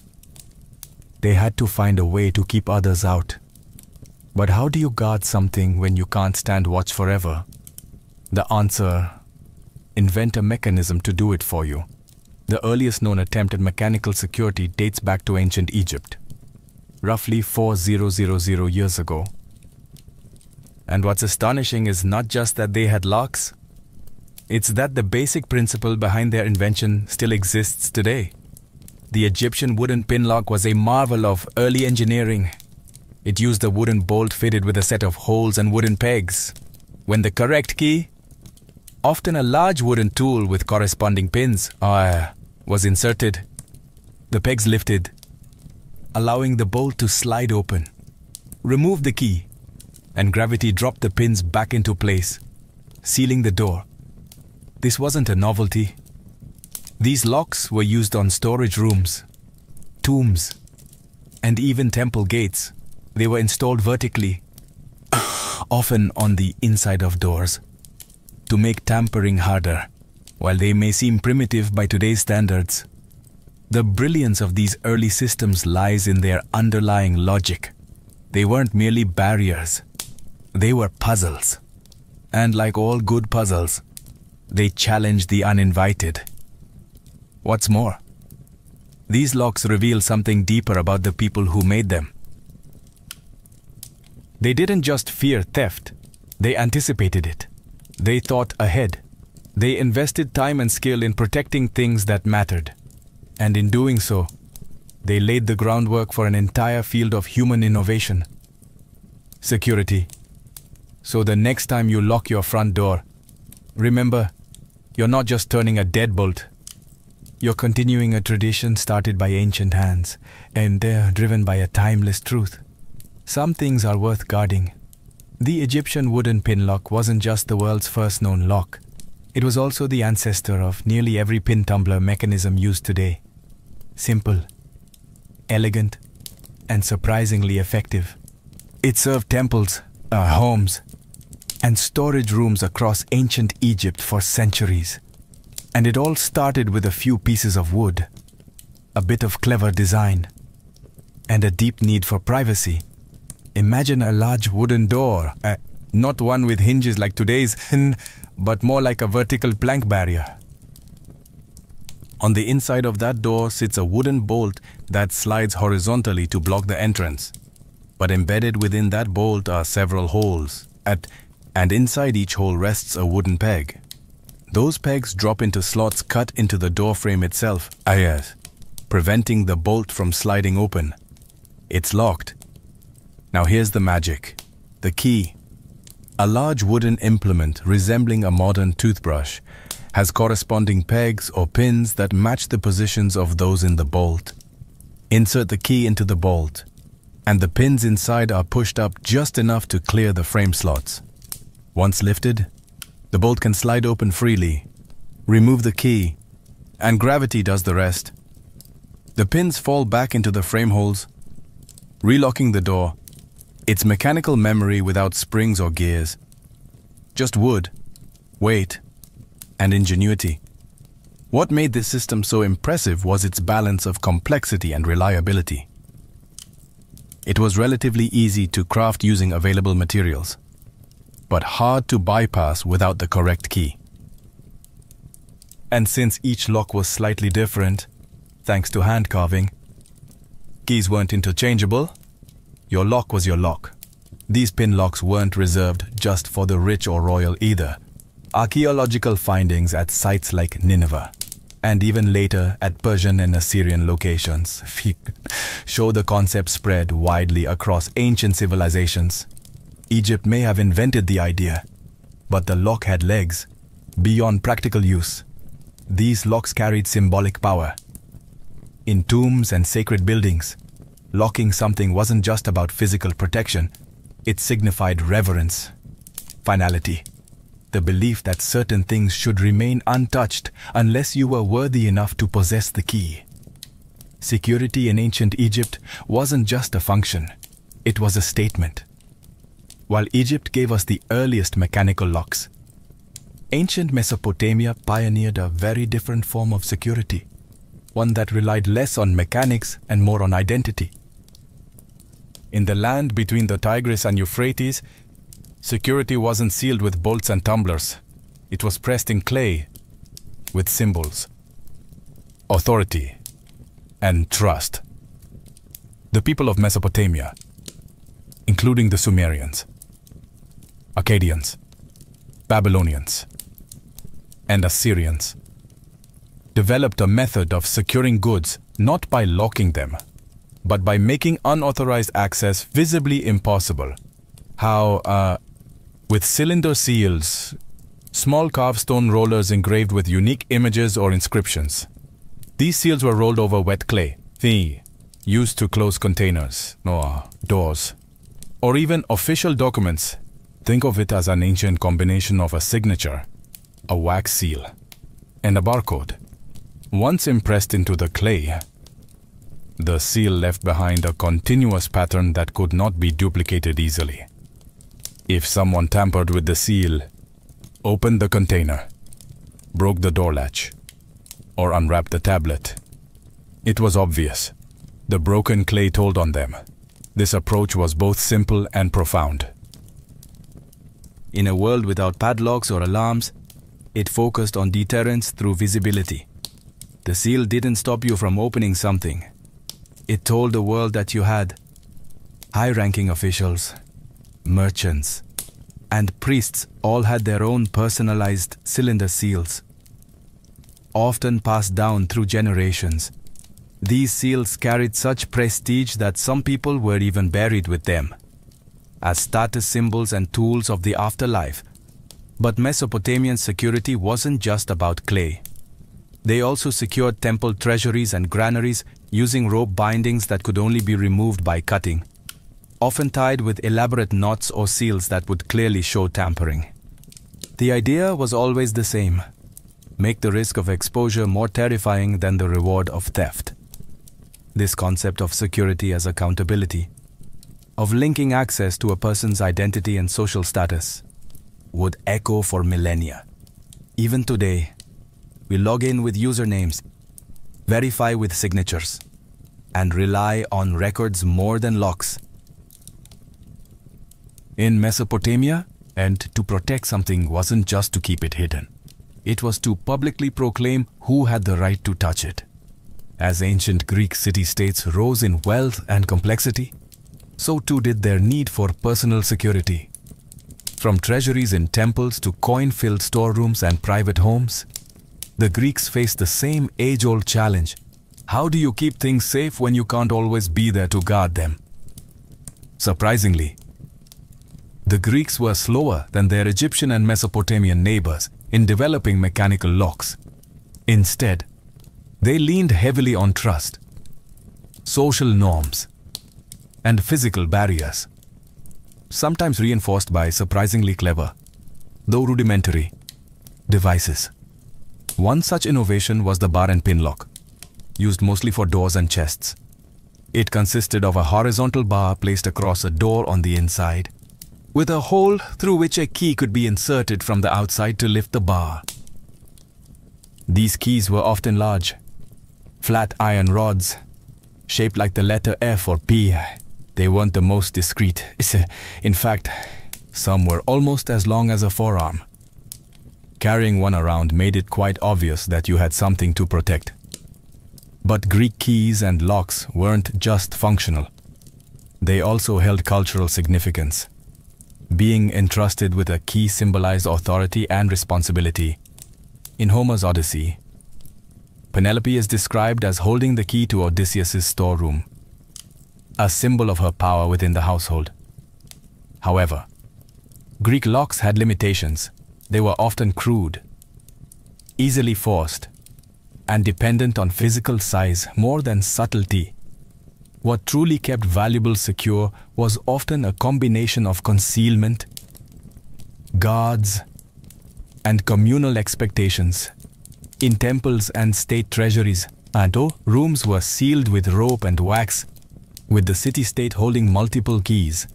they had to find a way to keep others out. But how do you guard something when you can't stand watch forever? The answer: invent a mechanism to do it for you. The earliest known attempt at mechanical security dates back to ancient Egypt, roughly 4000 years ago. And what's astonishing is not just that they had locks, it's that the basic principle behind their invention still exists today. The Egyptian wooden pin lock was a marvel of early engineering. It used a wooden bolt fitted with a set of holes and wooden pegs. When the correct key, often a large wooden tool with corresponding pins, was inserted, the pegs lifted, allowing the bolt to slide open. Remove the key, and gravity dropped the pins back into place, sealing the door. This wasn't a novelty. These locks were used on storage rooms, tombs, and even temple gates. They were installed vertically, often on the inside of doors, to make tampering harder. While they may seem primitive by today's standards, the brilliance of these early systems lies in their underlying logic. They weren't merely barriers, they were puzzles. And like all good puzzles, they challenged the uninvited. What's more, these locks reveal something deeper about the people who made them. They didn't just fear theft, they anticipated it. They thought ahead. They invested time and skill in protecting things that mattered. And in doing so, they laid the groundwork for an entire field of human innovation. Security. So the next time you lock your front door, remember, you're not just turning a deadbolt. You're continuing a tradition started by ancient hands, and they're driven by a timeless truth. Some things are worth guarding. The Egyptian wooden pin lock wasn't just the world's first known lock. It was also the ancestor of nearly every pin tumbler mechanism used today. Simple, elegant, and surprisingly effective. It served temples, homes, and storage rooms across ancient Egypt for centuries. And it all started with a few pieces of wood, a bit of clever design, and a deep need for privacy. Imagine a large wooden door, not one with hinges like today's, but more like a vertical plank barrier. On the inside of that door sits a wooden bolt that slides horizontally to block the entrance. But embedded within that bolt are several holes, and inside each hole rests a wooden peg. Those pegs drop into slots cut into the door frame itself, preventing the bolt from sliding open. It's locked. Now here's the magic. The key. A large wooden implement resembling a modern toothbrush has corresponding pegs or pins that match the positions of those in the bolt. Insert the key into the bolt, and the pins inside are pushed up just enough to clear the frame slots. Once lifted, the bolt can slide open freely. Remove the key, and gravity does the rest. The pins fall back into the frame holes, relocking the door. It's mechanical memory without springs or gears. Just wood, weight, and ingenuity. What made this system so impressive was its balance of complexity and reliability. It was relatively easy to craft using available materials, but hard to bypass without the correct key. And since each lock was slightly different, thanks to hand carving, keys weren't interchangeable. Your lock was your lock. These pin locks weren't reserved just for the rich or royal either. Archaeological findings at sites like Nineveh, and even later at Persian and Assyrian locations, show the concept spread widely across ancient civilizations. Egypt may have invented the idea, but the lock had legs beyond practical use. These locks carried symbolic power. In tombs and sacred buildings, locking something wasn't just about physical protection. It signified reverence, finality, the belief that certain things should remain untouched unless you were worthy enough to possess the key. Security in ancient Egypt wasn't just a function, it was a statement. While Egypt gave us the earliest mechanical locks, ancient Mesopotamia pioneered a very different form of security, one that relied less on mechanics and more on identity. In the land between the Tigris and Euphrates, security wasn't sealed with bolts and tumblers. It was pressed in clay with symbols, authority, and trust. The people of Mesopotamia, including the Sumerians, Akkadians, Babylonians, and Assyrians, developed a method of securing goods not by locking them, but by making unauthorized access visibly impossible. How, with cylinder seals, small carved stone rollers engraved with unique images or inscriptions. These seals were rolled over wet clay, used to close containers or doors, or even official documents. Think of it as an ancient combination of a signature, a wax seal, and a barcode. Once impressed into the clay, the seal left behind a continuous pattern that could not be duplicated easily. If someone tampered with the seal, opened the container, broke the door latch, or unwrapped the tablet, it was obvious. The broken clay told on them. This approach was both simple and profound. In a world without padlocks or alarms, it focused on deterrence through visibility. The seal didn't stop you from opening something. It told the world that you had. High-ranking officials, merchants, and priests all had their own personalized cylinder seals, often passed down through generations. These seals carried such prestige that some people were even buried with them, as status symbols and tools of the afterlife. But Mesopotamian security wasn't just about clay. They also secured temple treasuries and granaries using rope bindings that could only be removed by cutting, often tied with elaborate knots or seals that would clearly show tampering. The idea was always the same: make the risk of exposure more terrifying than the reward of theft. This concept of security as accountability, of linking access to a person's identity and social status, would echo for millennia. Even today, we log in with usernames, verify with signatures, and rely on records more than locks. In Mesopotamia, and to protect something wasn't just to keep it hidden. It was to publicly proclaim who had the right to touch it. As ancient Greek city-states rose in wealth and complexity, so too did their need for personal security. From treasuries in temples to coin-filled storerooms and private homes, the Greeks faced the same age-old challenge. How do you keep things safe when you can't always be there to guard them? Surprisingly, the Greeks were slower than their Egyptian and Mesopotamian neighbors in developing mechanical locks. Instead, they leaned heavily on trust, social norms, and physical barriers, sometimes reinforced by surprisingly clever, though rudimentary, devices. One such innovation was the bar and pin lock, used mostly for doors and chests. It consisted of a horizontal bar placed across a door on the inside, with a hole through which a key could be inserted from the outside to lift the bar. These keys were often large, flat iron rods, shaped like the letter F or P. They weren't the most discreet. In fact, some were almost as long as a forearm. Carrying one around made it quite obvious that you had something to protect. But Greek keys and locks weren't just functional. They also held cultural significance. Being entrusted with a key symbolized authority and responsibility. In Homer's Odyssey, Penelope is described as holding the key to Odysseus' storeroom, a symbol of her power within the household. However, Greek locks had limitations. They were often crude, easily forced, and dependent on physical size more than subtlety. What truly kept valuables secure was often a combination of concealment, guards, and communal expectations. In temples and state treasuries, rooms were sealed with rope and wax, with the city-state holding multiple keys,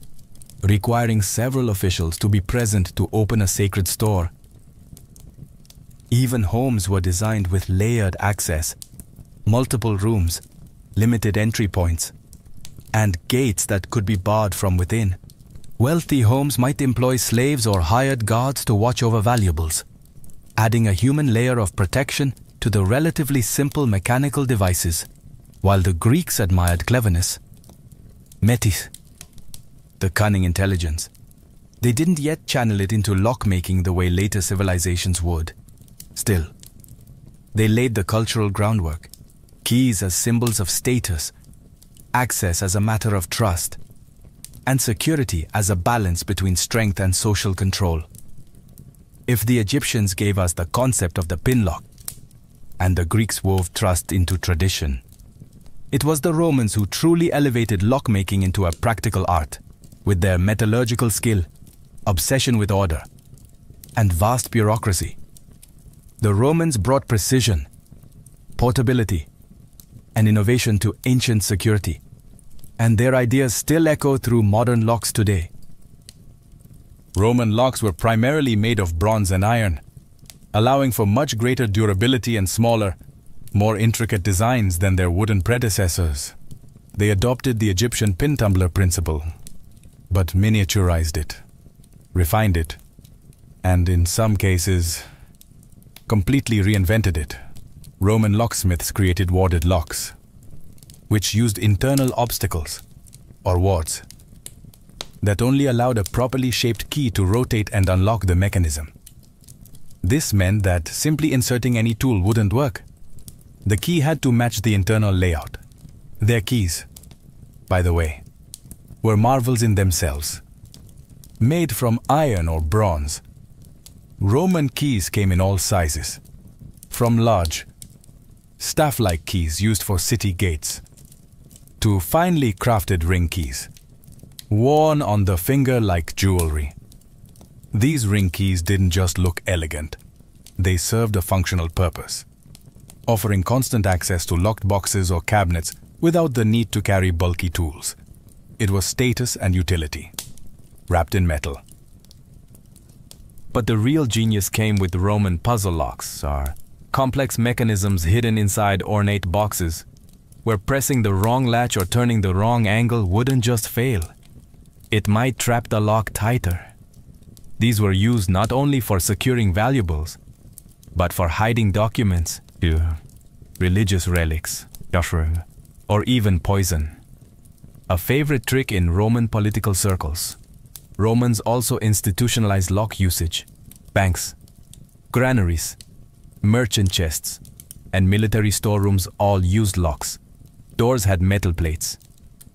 requiring several officials to be present to open a sacred store. Even homes were designed with layered access, multiple rooms, limited entry points, and gates that could be barred from within. Wealthy homes might employ slaves or hired guards to watch over valuables, adding a human layer of protection to the relatively simple mechanical devices. While the Greeks admired cleverness, metis, the cunning intelligence, they didn't yet channel it into lock-making the way later civilizations would. Still, they laid the cultural groundwork, keys as symbols of status, access as a matter of trust, and security as a balance between strength and social control. If the Egyptians gave us the concept of the pin lock, and the Greeks wove trust into tradition, it was the Romans who truly elevated lockmaking into a practical art, with their metallurgical skill, obsession with order, and vast bureaucracy. The Romans brought precision, portability, and innovation to ancient security, and their ideas still echo through modern locks today. Roman locks were primarily made of bronze and iron, allowing for much greater durability and smaller, more intricate designs than their wooden predecessors. They adopted the Egyptian pin tumbler principle, but miniaturized it, refined it, and in some cases, completely reinvented it. Roman locksmiths created warded locks, which used internal obstacles, or wards, that only allowed a properly shaped key to rotate and unlock the mechanism. This meant that simply inserting any tool wouldn't work. The key had to match the internal layout. Their keys, by the way, were marvels in themselves. Made from iron or bronze, Roman keys came in all sizes, from large, staff-like keys used for city gates, to finely crafted ring keys, worn on the finger like jewelry. These ring keys didn't just look elegant, they served a functional purpose, offering constant access to locked boxes or cabinets without the need to carry bulky tools. It was status and utility, wrapped in metal. But the real genius came with Roman puzzle locks, or complex mechanisms hidden inside ornate boxes, where pressing the wrong latch or turning the wrong angle wouldn't just fail. It might trap the lock tighter. These were used not only for securing valuables, but for hiding documents, religious relics, or even poison. A favorite trick in Roman political circles. Romans also institutionalized lock usage. Banks, granaries, merchant chests, and military storerooms all used locks. Doors had metal plates.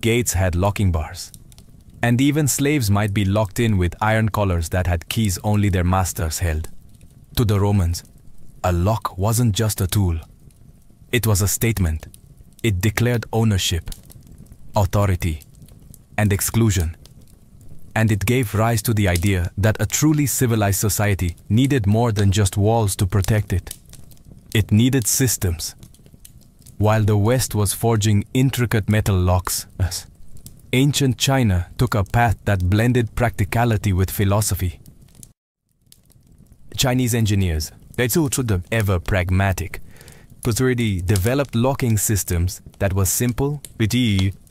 Gates had locking bars. And even slaves might be locked in with iron collars that had keys only their masters held. To the Romans, a lock wasn't just a tool. It was a statement. It declared ownership, authority, and exclusion. And it gave rise to the idea that a truly civilized society needed more than just walls to protect it. It needed systems. While the West was forging intricate metal locks, ancient China took a path that blended practicality with philosophy. Chinese engineers, ever pragmatic, developed locking systems that were simple,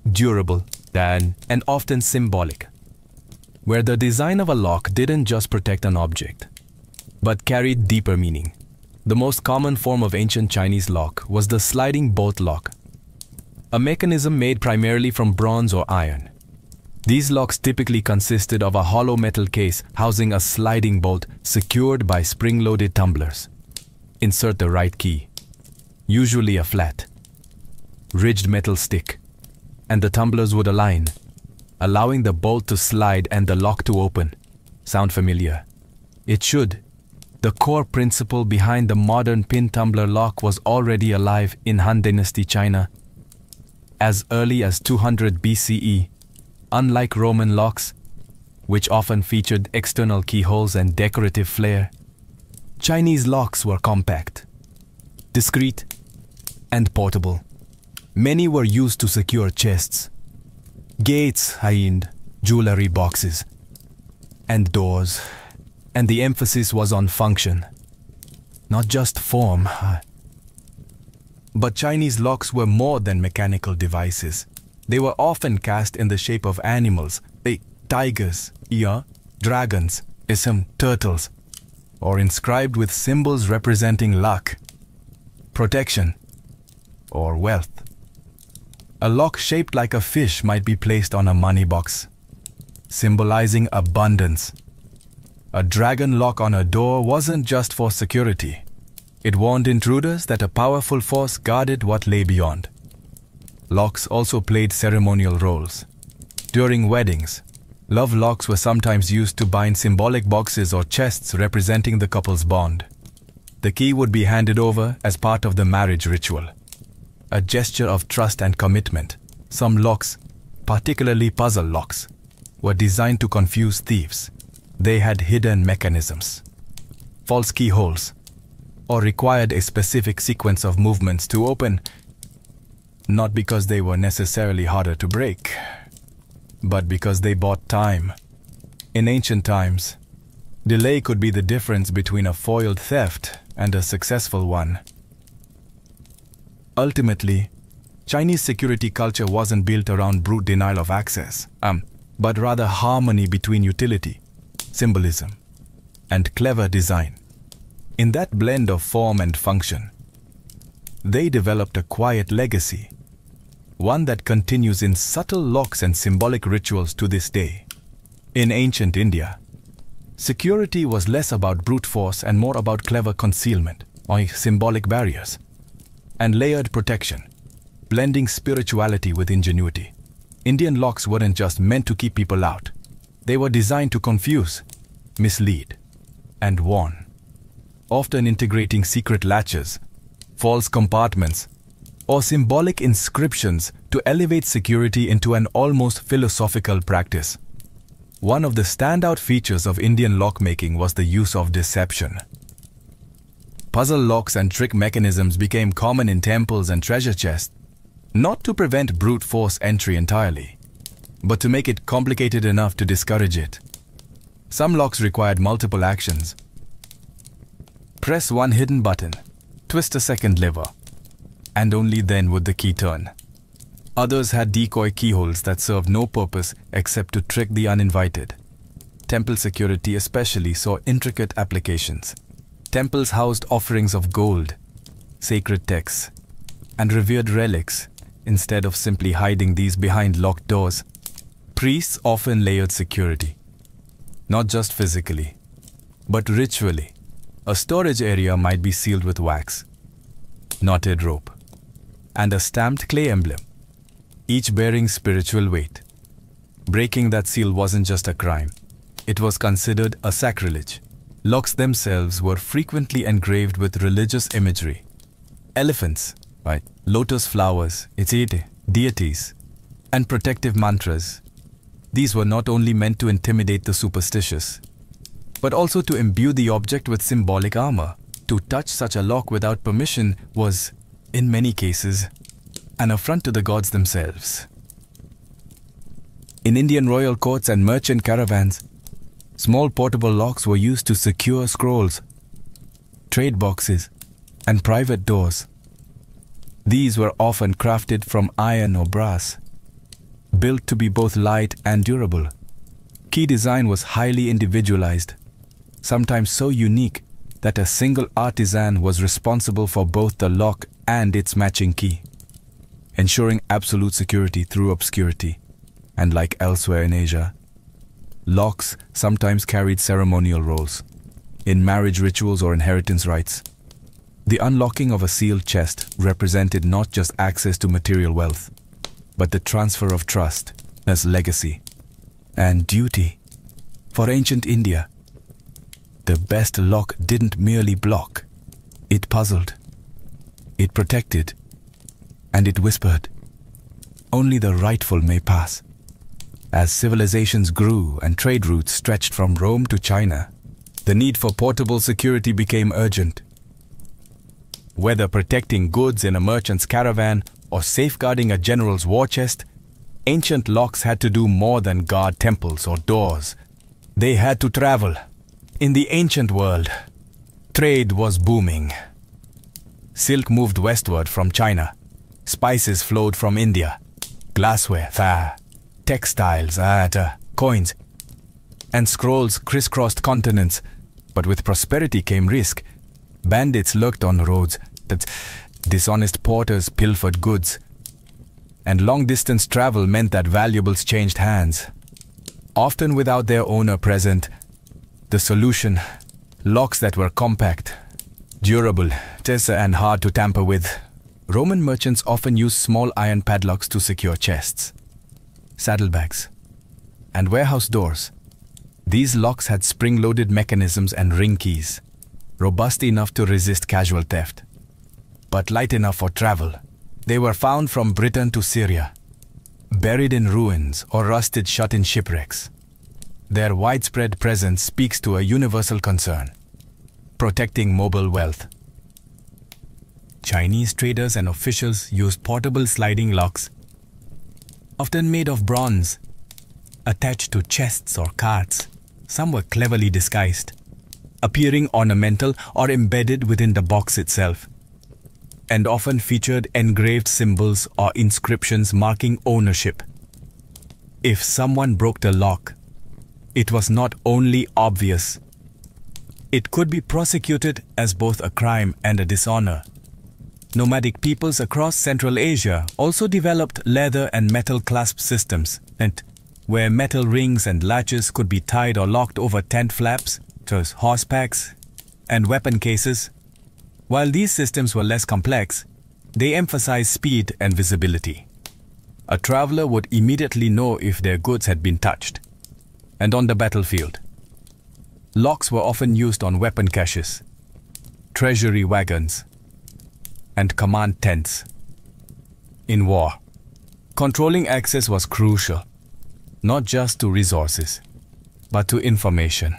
durable, and often symbolic, where the design of a lock didn't just protect an object, but carried deeper meaning. The most common form of ancient Chinese lock was the sliding bolt lock, a mechanism made primarily from bronze or iron. These locks typically consisted of a hollow metal case housing a sliding bolt secured by spring-loaded tumblers. Insert the right key, usually a flat, ridged metal stick, and the tumblers would align, allowing the bolt to slide and the lock to open. Sound familiar? It should. The core principle behind the modern pin tumbler lock was already alive in Han Dynasty China. As early as 200 BCE, unlike Roman locks, which often featured external keyholes and decorative flair, Chinese locks were compact, discreet, and portable. Many were used to secure chests, gates, jewelry boxes, and doors, and the emphasis was on function, not just form. But Chinese locks were more than mechanical devices. They were often cast in the shape of animals, tigers, dragons, turtles, or inscribed with symbols representing luck, protection, or wealth. A lock shaped like a fish might be placed on a money box, symbolizing abundance. A dragon lock on a door wasn't just for security. It warned intruders that a powerful force guarded what lay beyond. Locks also played ceremonial roles. During weddings, love locks were sometimes used to bind symbolic boxes or chests representing the couple's bond. The key would be handed over as part of the marriage ritual, a gesture of trust and commitment. Some locks, particularly puzzle locks, were designed to confuse thieves. They had hidden mechanisms, false keyholes, or required a specific sequence of movements to open, not because they were necessarily harder to break, but because they bought time. In ancient times, delay could be the difference between a foiled theft and a successful one. Ultimately, Chinese security culture wasn't built around brute denial of access, but rather harmony between utility, symbolism, and clever design. In that blend of form and function, they developed a quiet legacy, one that continues in subtle locks and symbolic rituals to this day. In ancient India, security was less about brute force and more about clever concealment, or symbolic barriers, and layered protection, blending spirituality with ingenuity. Indian locks weren't just meant to keep people out. They were designed to confuse, mislead, and warn, often integrating secret latches, false compartments, or symbolic inscriptions to elevate security into an almost philosophical practice. One of the standout features of Indian lockmaking was the use of deception. Puzzle locks and trick mechanisms became common in temples and treasure chests, not to prevent brute force entry entirely, but to make it complicated enough to discourage it. Some locks required multiple actions. Press one hidden button, twist a second lever, and only then would the key turn. Others had decoy keyholes that served no purpose except to trick the uninvited. Temple security especially saw intricate applications. Temples housed offerings of gold, sacred texts, and revered relics. Instead of simply hiding these behind locked doors, priests often layered security, not just physically, but ritually. A storage area might be sealed with wax, knotted rope, and a stamped clay emblem, each bearing spiritual weight. Breaking that seal wasn't just a crime, it was considered a sacrilege. Locks themselves were frequently engraved with religious imagery. Elephants, lotus flowers, deities, and protective mantras, These were not only meant to intimidate the superstitious, but also to imbue the object with symbolic armor. To touch such a lock without permission was, in many cases, an affront to the gods themselves. In Indian royal courts and merchant caravans, small portable locks were used to secure scrolls, trade boxes, and private doors. These were often crafted from iron or brass, built to be both light and durable. Key design was highly individualized, sometimes so unique that a single artisan was responsible for both the lock and its matching key, ensuring absolute security through obscurity. And like elsewhere in Asia, locks sometimes carried ceremonial roles. In marriage rituals or inheritance rites, the unlocking of a sealed chest represented not just access to material wealth, but the transfer of trust as legacy and duty. For ancient India, the best lock didn't merely block, it puzzled, it protected, and it whispered, "Only the rightful may pass." As civilizations grew and trade routes stretched from Rome to China, the need for portable security became urgent. Whether protecting goods in a merchant's caravan or safeguarding a general's war chest, ancient locks had to do more than guard temples or doors. They had to travel. In the ancient world, trade was booming. Silk moved westward from China. Spices flowed from India. Glassware, textiles, coins, and scrolls crisscrossed continents. But with prosperity came risk. Bandits lurked on roads. Dishonest porters pilfered goods. And long-distance travel meant that valuables changed hands, often without their owner present. The solution: locks that were compact, durable, and hard to tamper with. Roman merchants often used small iron padlocks to secure chests, saddlebags, and warehouse doors. These locks had spring-loaded mechanisms and ring keys, robust enough to resist casual theft, but light enough for travel. They were found from Britain to Syria, buried in ruins or rusted shut in shipwrecks. Their widespread presence speaks to a universal concern: protecting mobile wealth. Chinese traders and officials used portable sliding locks, often made of bronze, attached to chests or carts. Some were cleverly disguised, appearing ornamental or embedded within the box itself, and often featured engraved symbols or inscriptions marking ownership. If someone broke the lock, it was not only obvious, it could be prosecuted as both a crime and a dishonor. Nomadic peoples across Central Asia also developed leather and metal clasp systems, and where metal rings and latches could be tied or locked over tent flaps, horse packs, and weapon cases. While these systems were less complex, they emphasized speed and visibility. A traveler would immediately know if their goods had been touched. And on the battlefield, locks were often used on weapon caches, treasury wagons, and command tents. In war, controlling access was crucial, not just to resources, but to information.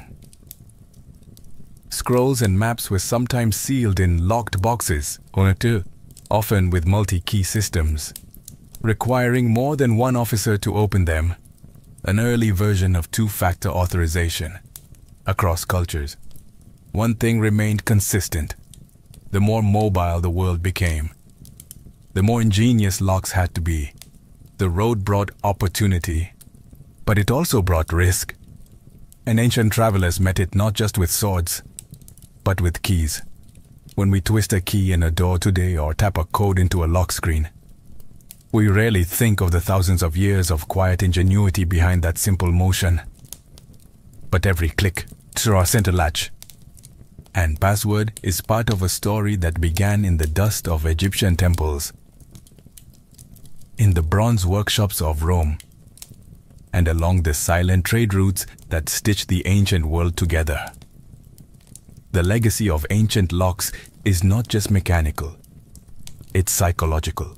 Scrolls and maps were sometimes sealed in locked boxes, often with multi-key systems, requiring more than one officer to open them. An early version of two-factor authorization. Across cultures, one thing remained consistent: the more mobile the world became, the more ingenious locks had to be. The road brought opportunity, but it also brought risk. And ancient travelers met it not just with swords, but with keys. When we twist a key in a door today or tap a code into a lock screen, we rarely think of the thousands of years of quiet ingenuity behind that simple motion. But every click through our center latch and password is part of a story that began in the dust of Egyptian temples, in the bronze workshops of Rome, and along the silent trade routes that stitched the ancient world together. The legacy of ancient locks is not just mechanical, it's psychological.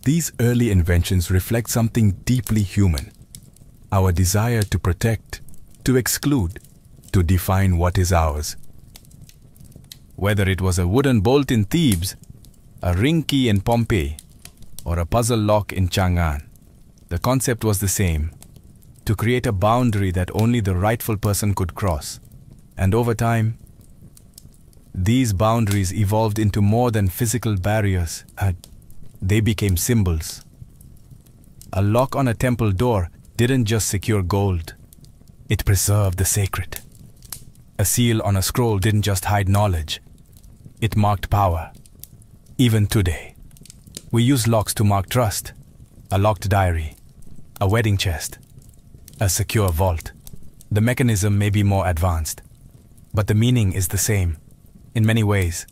These early inventions reflect something deeply human: our desire to protect, to exclude, to define what is ours. Whether it was a wooden bolt in Thebes, a ring key in Pompeii, or a puzzle lock in Chang'an, the concept was the same: to create a boundary that only the rightful person could cross. And over time, these boundaries evolved into more than physical barriers. They became symbols. A lock on a temple door didn't just secure gold, it preserved the sacred. A seal on a scroll didn't just hide knowledge, it marked power. Even today, we use locks to mark trust: a locked diary, a wedding chest, a secure vault. The mechanism may be more advanced, but the meaning is the same, in many ways.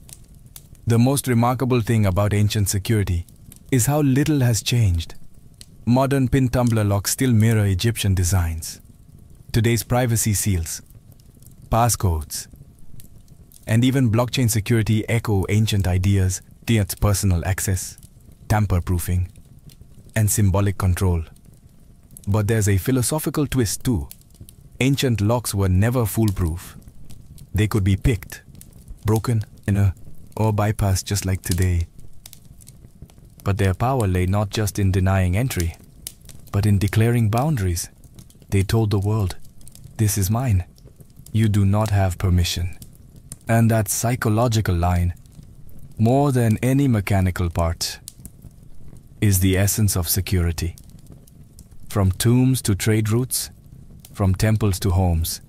The most remarkable thing about ancient security is how little has changed. Modern pin tumbler locks still mirror Egyptian designs. Today's privacy seals, passcodes, and even blockchain security echo ancient ideas: personal access, tamper-proofing, and symbolic control. But there's a philosophical twist too. Ancient locks were never foolproof. They could be picked, broken, or bypassed just like today. But their power lay not just in denying entry, but in declaring boundaries. They told the world, "This is mine. You do not have permission." And that psychological line, more than any mechanical part, is the essence of security. From tombs to trade routes, from temples to homes,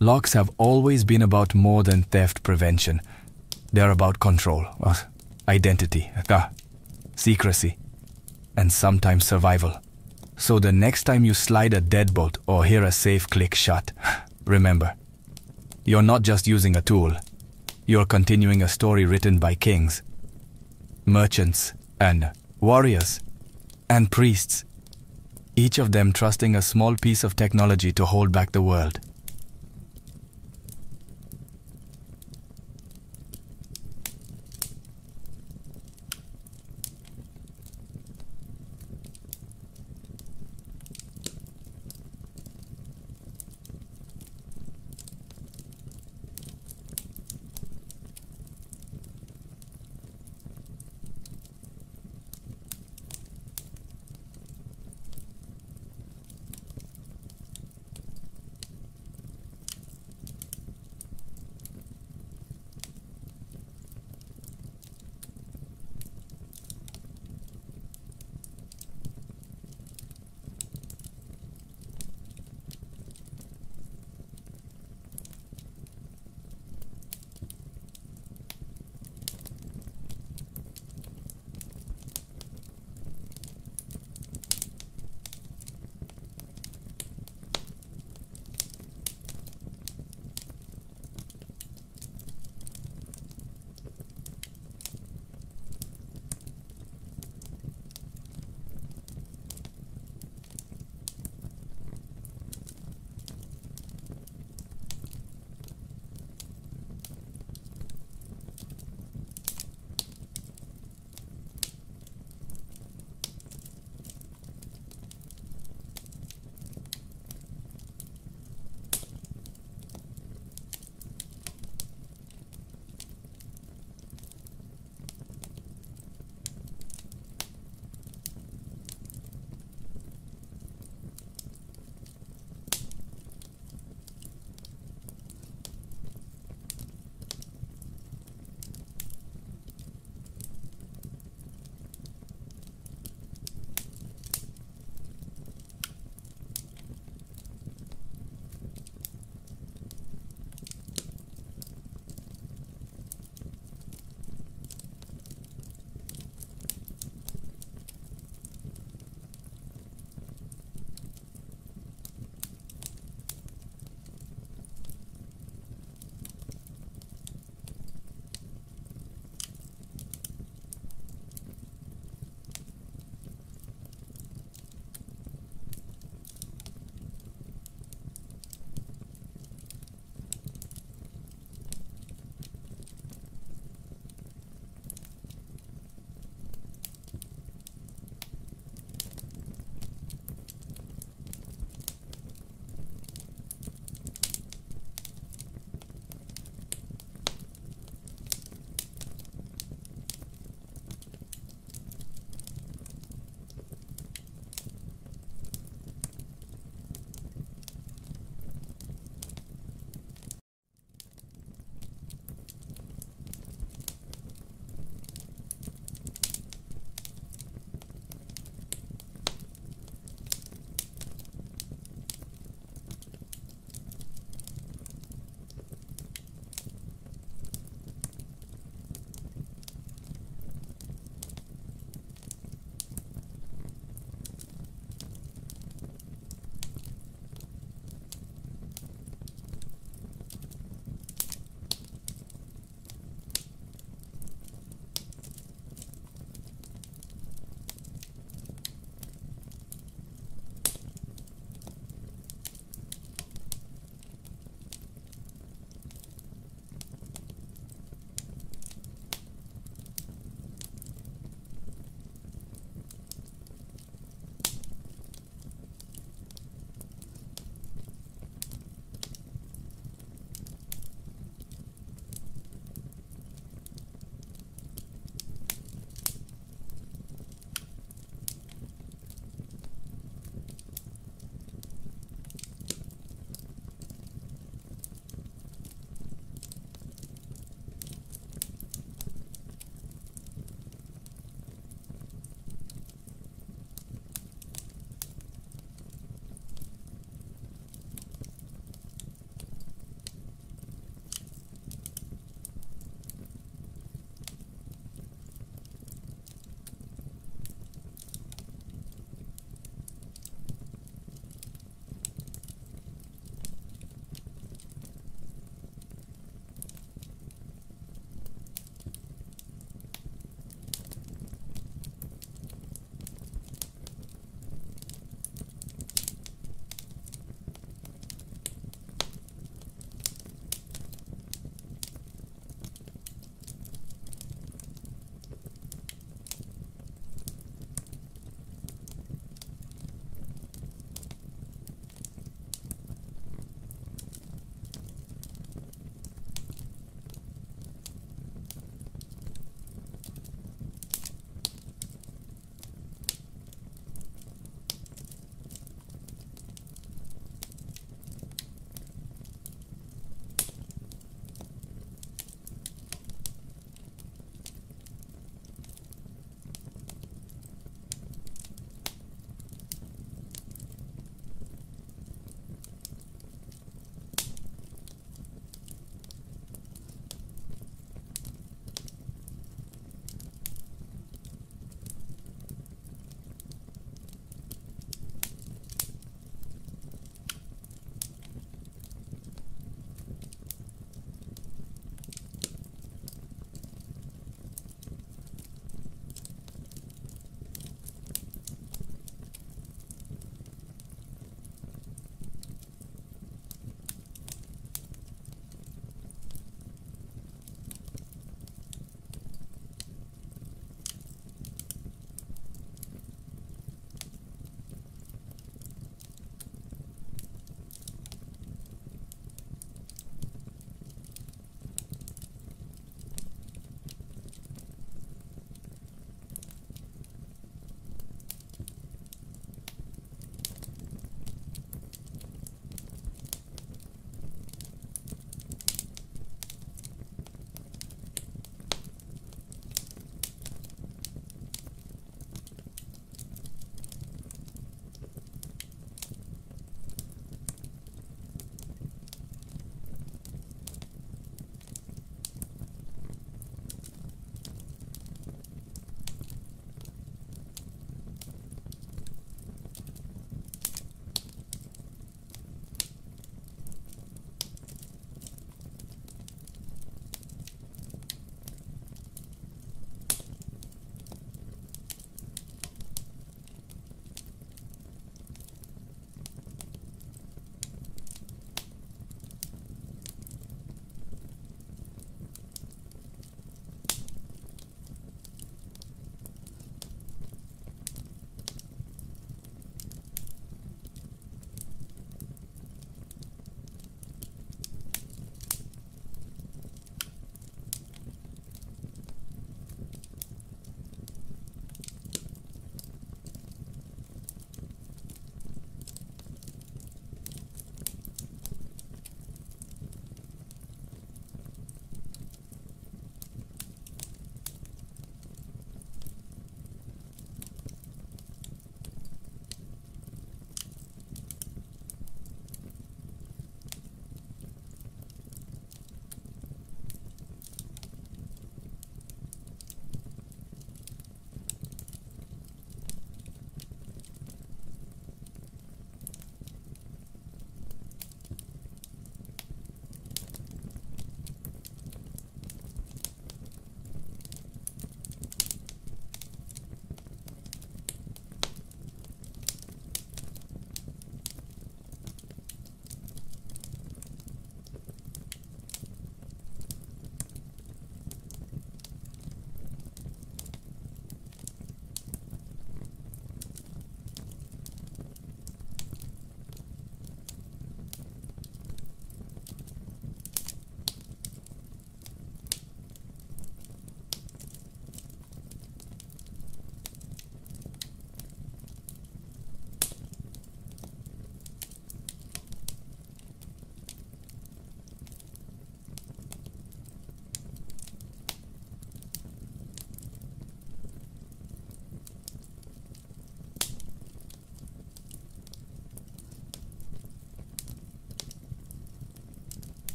locks have always been about more than theft prevention. They're about control, identity, secrecy, and sometimes survival. So the next time you slide a deadbolt or hear a safe click shut, remember, you're not just using a tool. You're continuing a story written by kings, merchants, and warriors, and priests, each of them trusting a small piece of technology to hold back the world.